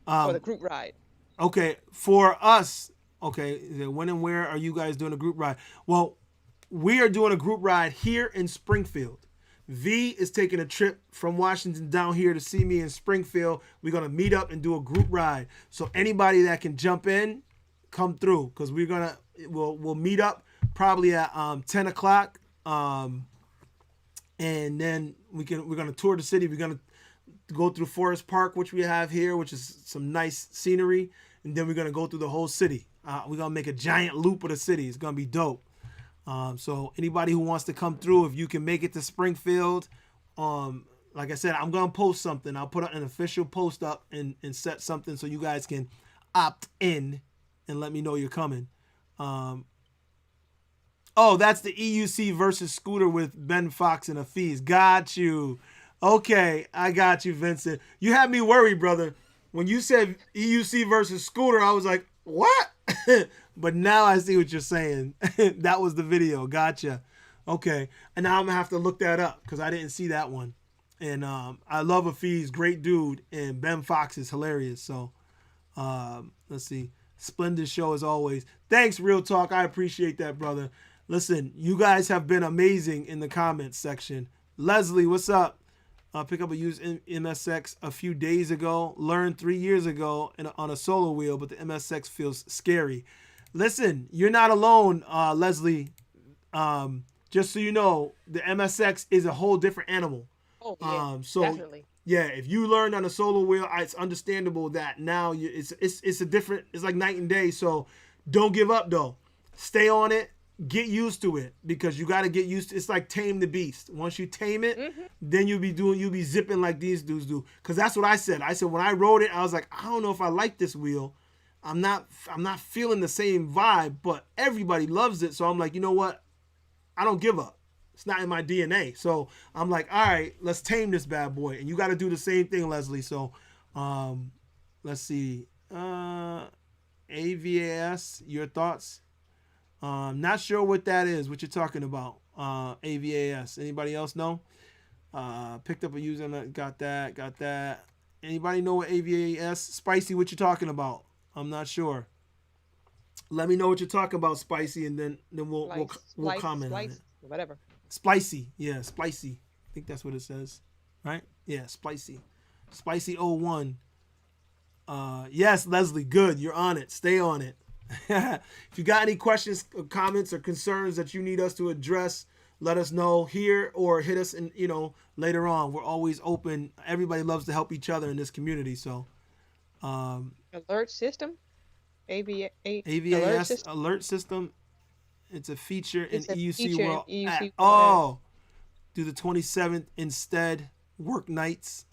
For the group ride. Okay, for us. Okay, when and where are you guys doing a group ride? Well, we are doing a group ride here in Springfield. V is taking a trip from Washington down here to see me in Springfield. We're going to meet up and do a group ride. So anybody that can jump in, come through, because we'll meet up probably at 10 o'clock. And then we're going to tour the city. We're going to go through Forest Park, which we have here, which is some nice scenery. And then we're going to go through the whole city. We're going to make a giant loop of the city. It's going to be dope. So anybody who wants to come through, if you can make it to Springfield, like I said, I'm going to post something. I'll put an official post up and set something so you guys can opt in and let me know you're coming. Oh, that's the EUC versus scooter with Ben Fox and Afiz. Got you. Okay, I got you, Vincent. You had me worried, brother. When you said EUC versus scooter, I was like, what? But now I see what you're saying. That was the video. Gotcha. Okay, and now I'm gonna have to look that up because I didn't see that one. And I love Afiz, great dude, and Ben Fox is hilarious. So let's see, splendid show as always. Thanks, Real Talk. I appreciate that, brother. Listen, you guys have been amazing in the comments section. Leslie, what's up? Pick up a used MSX a few days ago. Learned 3 years ago on a solo wheel, but the MSX feels scary. Listen, you're not alone, Leslie. Just so you know, the MSX is a whole different animal. Oh yeah, So definitely. yeah, if you learned on a solo wheel, it's understandable that now it's a different. It's like night and day. So don't give up though. Stay on it. Get used to it because you got to get used to. It's like tame the beast. Once you tame it, then you'll be zipping like these dudes do. Because that's what I said. I said when I rode it, I was like, I don't know if I like this wheel. I'm not feeling the same vibe, but everybody loves it. So I'm like, you know what? I don't give up. It's not in my DNA. So I'm like, all right, let's tame this bad boy. And you got to do the same thing, Leslie. So let's see. AVAS, your thoughts? Not sure what that is, what you're talking about. AVAS. Anybody else know? Picked up a user, got that. Anybody know what AVAS? Spicy, what you talking about? I'm not sure. Let me know what you're talking about, Spicy, and then we'll comment on it. Whatever. Spicy, yeah, Spicy. I think that's what it says, right? Yeah, Spicy. Spicy 01. Yes, Leslie, good. You're on it. Stay on it. If you got any questions, comments, or concerns that you need us to address, let us know here or hit us in, later on. We're always open. Everybody loves to help each other in this community. So, Alert system. AVAS alert system. It's a feature in EUC World. Do the 27th instead. Work nights.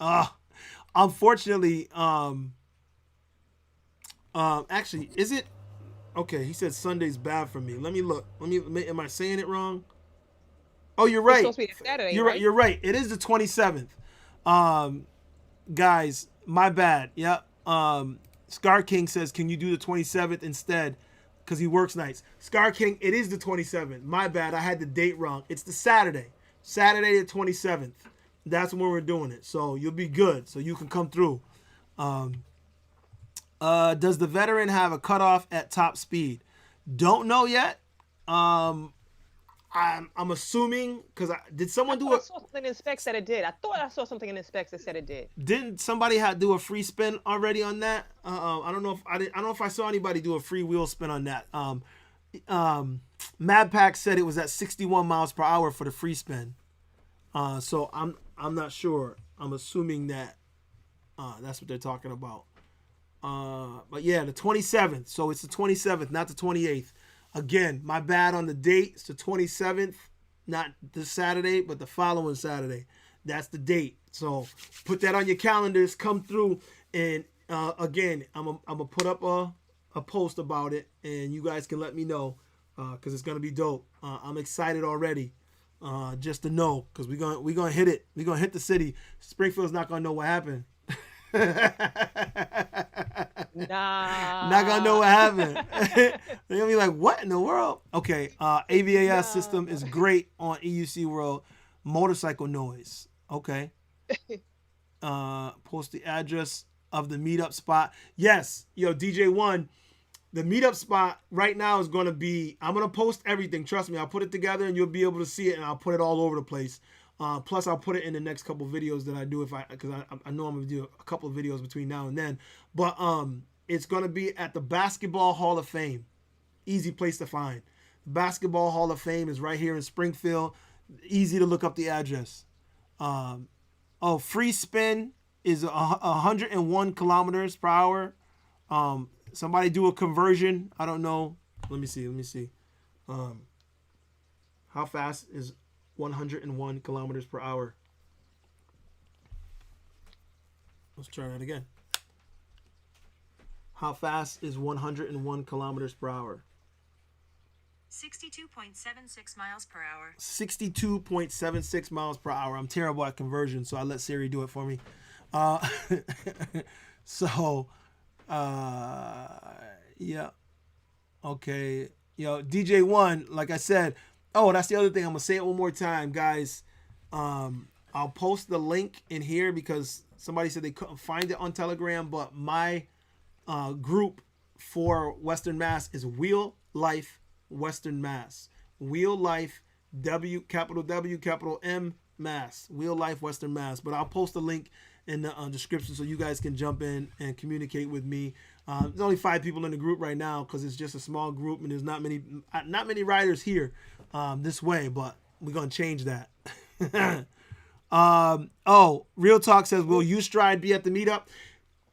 Unfortunately, actually, is it? Okay, he said Sunday's bad for me. Let me look. Am I saying it wrong? Oh, you're right. It's supposed to be Saturday, you're right. You're right. It is the 27th. Guys, my bad. Yep. Scar King says, can you do the 27th instead? Because he works nights. Scar King, it is the 27th. My bad. I had the date wrong. It's the Saturday. Saturday the 27th. That's when we're doing it. So you'll be good. So you can come through. Does the veteran have a cutoff at top speed? Don't know yet. I'm assuming because did someone do I saw something in the specs that it did. I thought I saw something in the specs that said it did. Didn't somebody do a free spin already on that? I don't know if I don't know if I saw anybody do a free wheel spin on that. Mad Pack said it was at 61 miles per hour for the free spin. So I'm not sure. I'm assuming that that's what they're talking about. But yeah, the 27th. So it's the 27th, not the 28th. Again, my bad on the date. It's the 27th, not this Saturday, but the following Saturday. That's the date. So put that on your calendars. Come through, and again, I'm gonna put up a post about it, and you guys can let me know because it's gonna be dope. I'm excited already, just to know because we're gonna hit it. We're gonna hit the city. Springfield's not gonna know what happened. Nah. Not gonna know what happened. They're gonna be like, what in the world? Okay, AVAS system is great on EUC World. Motorcycle noise. Okay. Post the address of the meetup spot. Yes, DJ1, the meetup spot right now is gonna be, I'm gonna post everything. Trust me, I'll put it together and you'll be able to see it, and I'll put it all over the place. Plus, I'll put it in the next couple videos that I do because I know I'm gonna do a couple of videos between now and then. But it's gonna be at the Basketball Hall of Fame. Easy place to find. The Basketball Hall of Fame is right here in Springfield. Easy to look up the address. Free spin is 101 kilometers per hour. Somebody do a conversion. I don't know. Let me see. How fast is 101 kilometers per hour? Let's try that again. How fast is 101 kilometers per hour? 62.76 miles per hour. 62.76 miles per hour. I'm terrible at conversion, so I let Siri do it for me. Yeah. Okay. DJ1, like I said, Oh, that's the other thing. I'm gonna say it one more time, guys. I'll post the link in here because somebody said they couldn't find it on Telegram, but my group for Western Mass is Wheel Life Western Mass. Wheel Life capital W capital M Mass. Wheel Life Western Mass. But I'll post the link in the description so you guys can jump in and communicate with me. There's only 5 people in the group right now because it's just a small group and there's not many riders here this way, but we're gonna change that. Real Talk says, will you Stride be at the meetup?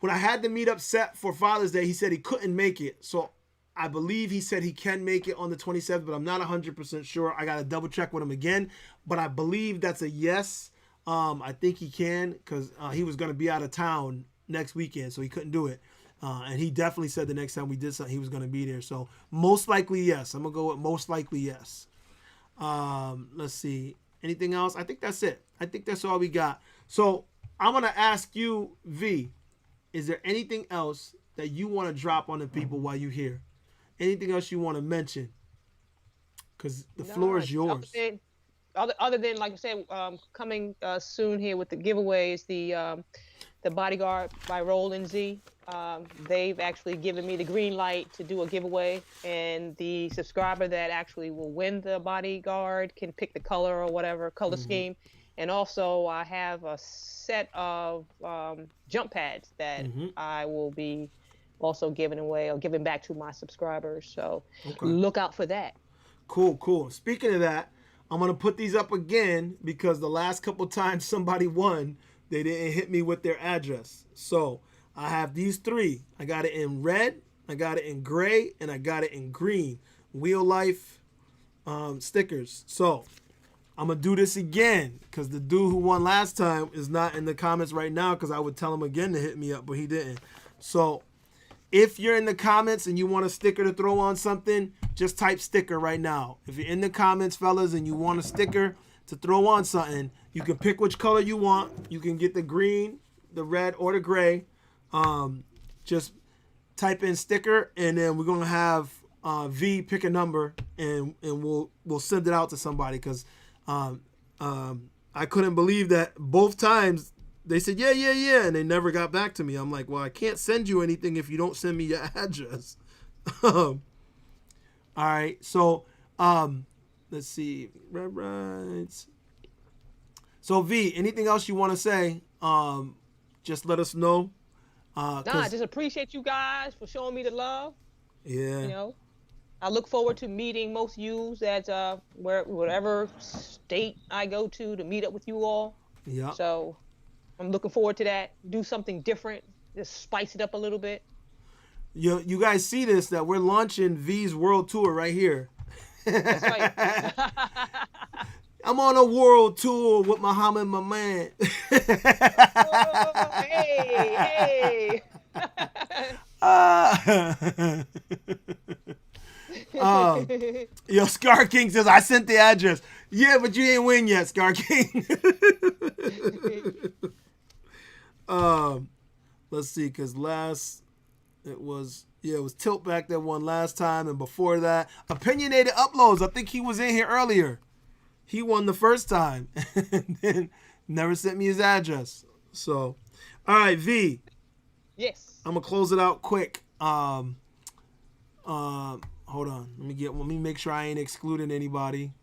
When I had the meetup set for Father's Day, he said he couldn't make it. So I believe he said he can make it on the 27th, but I'm not 100% sure. I got to double check with him again, but I believe that's a yes. I think he can because he was going to be out of town next weekend, so he couldn't do it. And he definitely said the next time we did something, he was going to be there. So most likely yes. I'm going to go with most likely yes. Let's see. Anything else? I think that's it. I think that's all we got. So I'm going to ask you, V, is there anything else that you want to drop on the people while you're here? Anything else you want to mention? Because the floor is yours. Other than, like I said, coming soon here with the giveaways, the Bodyguard by Roland Z. They've actually given me the green light to do a giveaway, and the subscriber that actually will win the Bodyguard can pick the color or whatever color scheme. And also I have a set of jump pads that I will be also giving away or giving back to my subscribers. So look out for that. Cool. Speaking of that, I'm going to put these up again because the last couple times somebody won, they didn't hit me with their address. So I have these 3. I got it in red, I got it in gray, and I got it in green. Wheel Life stickers. So I'm going to do this again because the dude who won last time is not in the comments right now because I would tell him again to hit me up, but he didn't. So if you're in the comments and you want a sticker to throw on something, just type sticker right now. If you're in the comments, fellas, and you want a sticker to throw on something, you can pick which color you want. You can get the green, the red, or the gray. Just type in sticker, and then we're gonna have V pick a number, and we'll send it out to somebody because I couldn't believe that both times they said yeah, and they never got back to me. I'm like, well, I can't send you anything if you don't send me your address. All right, so let's see, red rides. So V, anything else you want to say? Just let us know. I just appreciate you guys for showing me the love. Yeah. You know, I look forward to meeting most yous at whatever state I go to meet up with you all. Yeah. So I'm looking forward to that. Do something different. Just spice it up a little bit. You guys see this, that we're launching V's world tour right here. That's right. I'm on a world tour with Muhammad, my man. Oh, hey. Yo, Scar King says, I sent the address. Yeah, but you ain't win yet, Scar King. Let's see, because it was Tiltback that won last time, and before that, Opinionated Uploads. I think he was in here earlier. He won the first time and then never sent me his address. So, all right, V. Yes. I'm gonna close it out quick. Hold on. Let me make sure I ain't excluding anybody.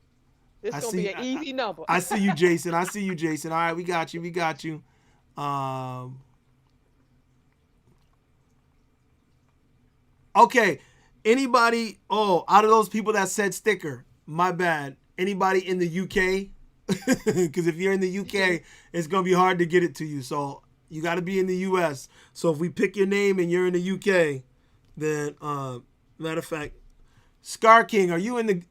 This is gonna be an easy number. I see you, Jason. All right, we got you. Okay. Anybody? Oh, out of those people that said sticker, my bad. Anybody in the UK? Because if you're in the UK, it's going to be hard to get it to you. So you got to be in the US. So if we pick your name and you're in the UK, then, matter of fact, Scar King, are you in the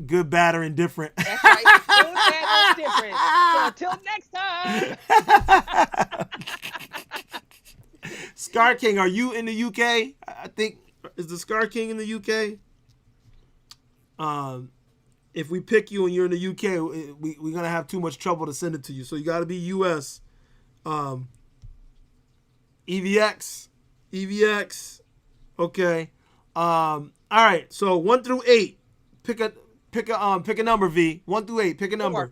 good, bad, or indifferent? That's right. Good, bad, or indifferent. So until next time. Scar King, are you in the UK? I think, is the Scar King in the UK? If we pick you and you're in the UK, we're going to have too much trouble to send it to you. So you got to be US. EVX. Okay. All right. So 1 through 8. Pick a number, V. 1 through 8. Pick a number.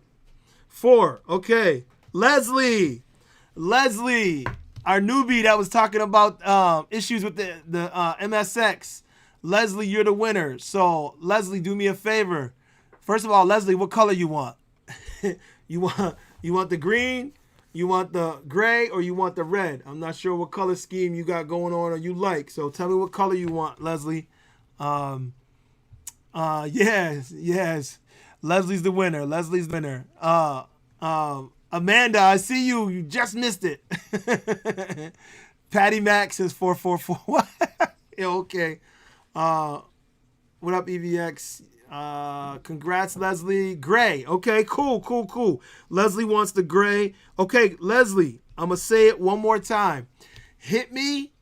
4. 4. Okay. Leslie, our newbie that was talking about issues with the MSX. Leslie, you're the winner. So Leslie, do me a favor. First of all, Leslie, what color you want? you want the green, you want the gray, or you want the red? I'm not sure what color scheme you got going on or you like. So tell me what color you want, Leslie. Yes. Leslie's the winner. Amanda, I see you. You just missed it. Patty Max says 444. Yeah, okay. What up, EVX? Congrats, Leslie. Gray. Okay, cool. Leslie wants the gray. Okay, Leslie, I'm going to say it one more time. Hit me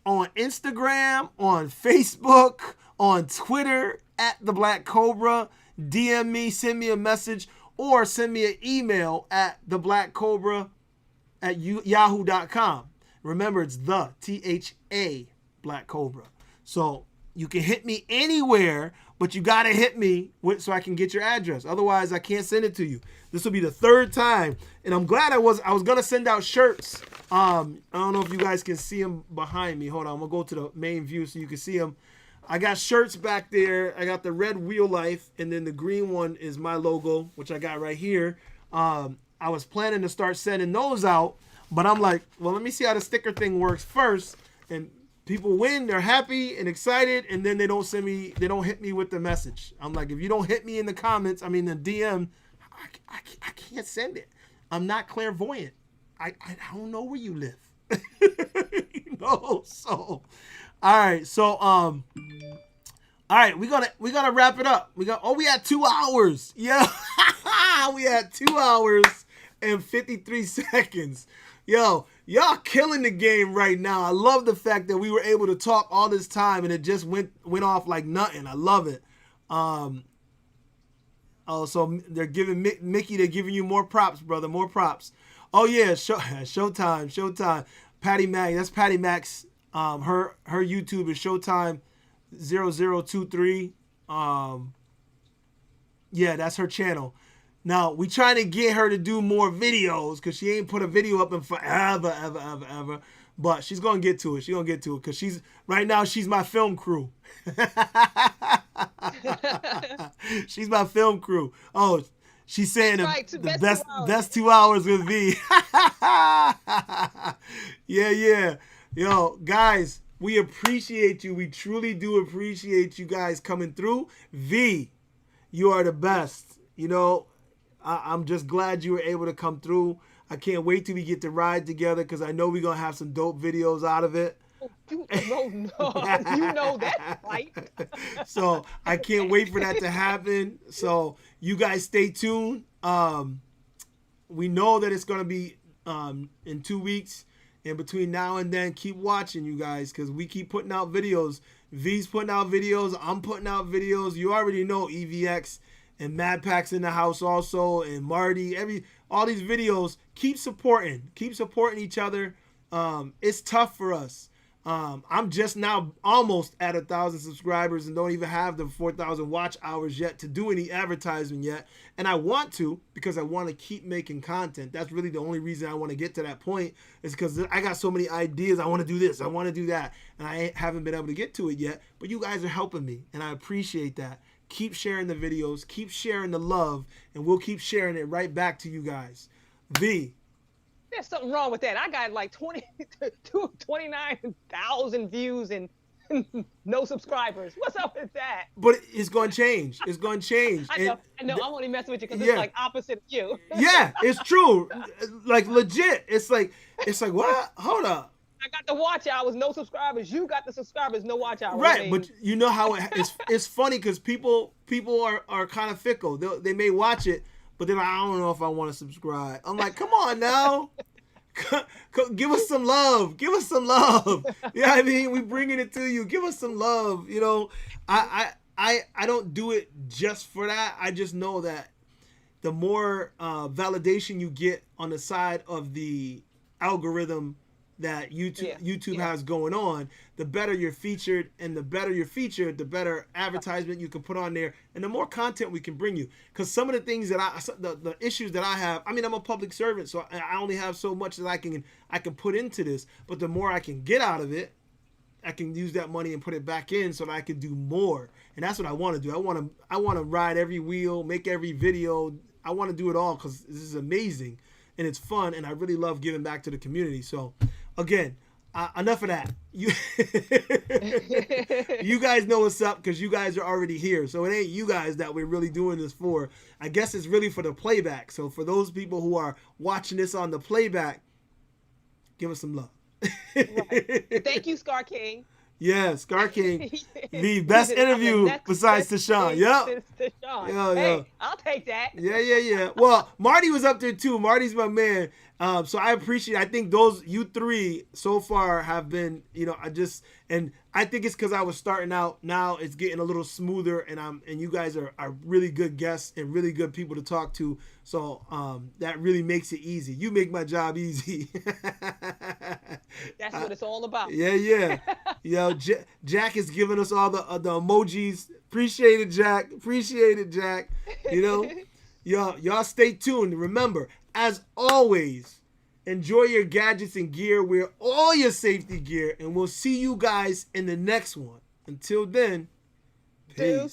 on Instagram, on Facebook, on Twitter, at ThaBlackCobra. DM me, send me a message, or send me an email at ThaBlackCobra@yahoo.com. Remember, it's the THA Black Cobra. So you can hit me anywhere, but you got to hit me so I can get your address. Otherwise, I can't send it to you. This will be the third time. And I'm glad I was going to send out shirts. I don't know if you guys can see them behind me. Hold on. I'm going to go to the main view so you can see them. I got shirts back there. I got the red Wheel Life, and then the green one is my logo, which I got right here. I was planning to start sending those out, but I'm like, well, let me see how the sticker thing works first. And people win, they're happy and excited, and then they don't hit me with the message. I'm like, if you don't hit me in the comments, the DM, I can't send it. I'm not clairvoyant. I don't know where you live. So all right, so all right, we gotta wrap it up. We had 2 hours. Yeah, we had 2 hours and 53 seconds. Yo, y'all killing the game right now. I love the fact that we were able to talk all this time and it just went off like nothing. I love it. So they're giving Mickey, they're giving you more props, brother, more props. Oh yeah, Showtime. Patty Max, that's Patty Max. Her YouTube is Showtime 0023. Yeah, that's her channel. Now, we trying to get her to do more videos because she ain't put a video up in forever, ever. But she's going to get to it. She's going to get to it because right now she's my film crew. She's my film crew. Oh, she's saying the best 2 hours with V. Yeah. Yo, guys, we appreciate you. We truly do appreciate you guys coming through. V, you are the best. You know, I'm just glad you were able to come through. I can't wait till we get to ride together because I know we're going to have some dope videos out of it. No, you know that's right. So I can't wait for that to happen. So you guys stay tuned. We know that it's going to be in 2 weeks. And between now and then, keep watching, you guys, because we keep putting out videos. V's putting out videos. I'm putting out videos. You already know EVX and Mad Pack's in the house also, and Marty. All these videos. Keep supporting each other. It's tough for us. I'm just now almost at 1,000 subscribers and don't even have the 4,000 watch hours yet to do any advertisement yet. And I want to because I want to keep making content. That's really the only reason I want to get to that point is because I got so many ideas. I want to do this. I want to do that. And I haven't been able to get to it yet. But you guys are helping me. And I appreciate that. Keep sharing the videos. Keep sharing the love. And we'll keep sharing it right back to you guys. V. There's something wrong with that. I got like 29,000 views and no subscribers. What's up with that? But it's going to change. It's going to change. I know. I'm only messing with you because it's like opposite of you. Yeah, it's true. Like legit. It's like what? Hold up. I got the watch hours, no subscribers. You got the subscribers, no watch hours. Right, but you know how it's funny because people are kind of fickle. They may watch it, but they're like, I don't know if I want to subscribe. I'm like, come on now. Give us some love. Give us some love. Yeah, I mean, we bringing it to you. Give us some love. You know, I don't do it just for that. I just know that the more validation you get on the side of the algorithm, that YouTube Yeah. has going on, the better you're featured, and the better you're featured, the better advertisement you can put on there, and the more content we can bring you. Because some of the things that the issues that I have, I mean, I'm a public servant, so I only have so much that I can put into this. But the more I can get out of it, I can use that money and put it back in so that I can do more. And that's what I want to do. I want to ride every wheel, make every video. I want to do it all because this is amazing and it's fun, and I really love giving back to the community. So again, enough of that. You guys know what's up because you guys are already here. So it ain't you guys that we're really doing this for. I guess it's really for the playback. So for those people who are watching this on the playback, give us some love. Right. Thank you, Scar King. Yeah, Scar King, the best interview besides Tashawn. Yep. Tashawn. Hey, I'll take that. Yeah. Well, Marty was up there too. Marty's my man. So I appreciate. I think you three so far have been. I think it's because I was starting out. Now it's getting a little smoother, and you guys are really good guests and really good people to talk to. So that really makes it easy. You make my job easy. That's what it's all about. Yeah. Jack is giving us all the emojis. Appreciate it, Jack. Y'all stay tuned. Remember, as always, enjoy your gadgets and gear. Wear all your safety gear, and we'll see you guys in the next one. Until then, peace.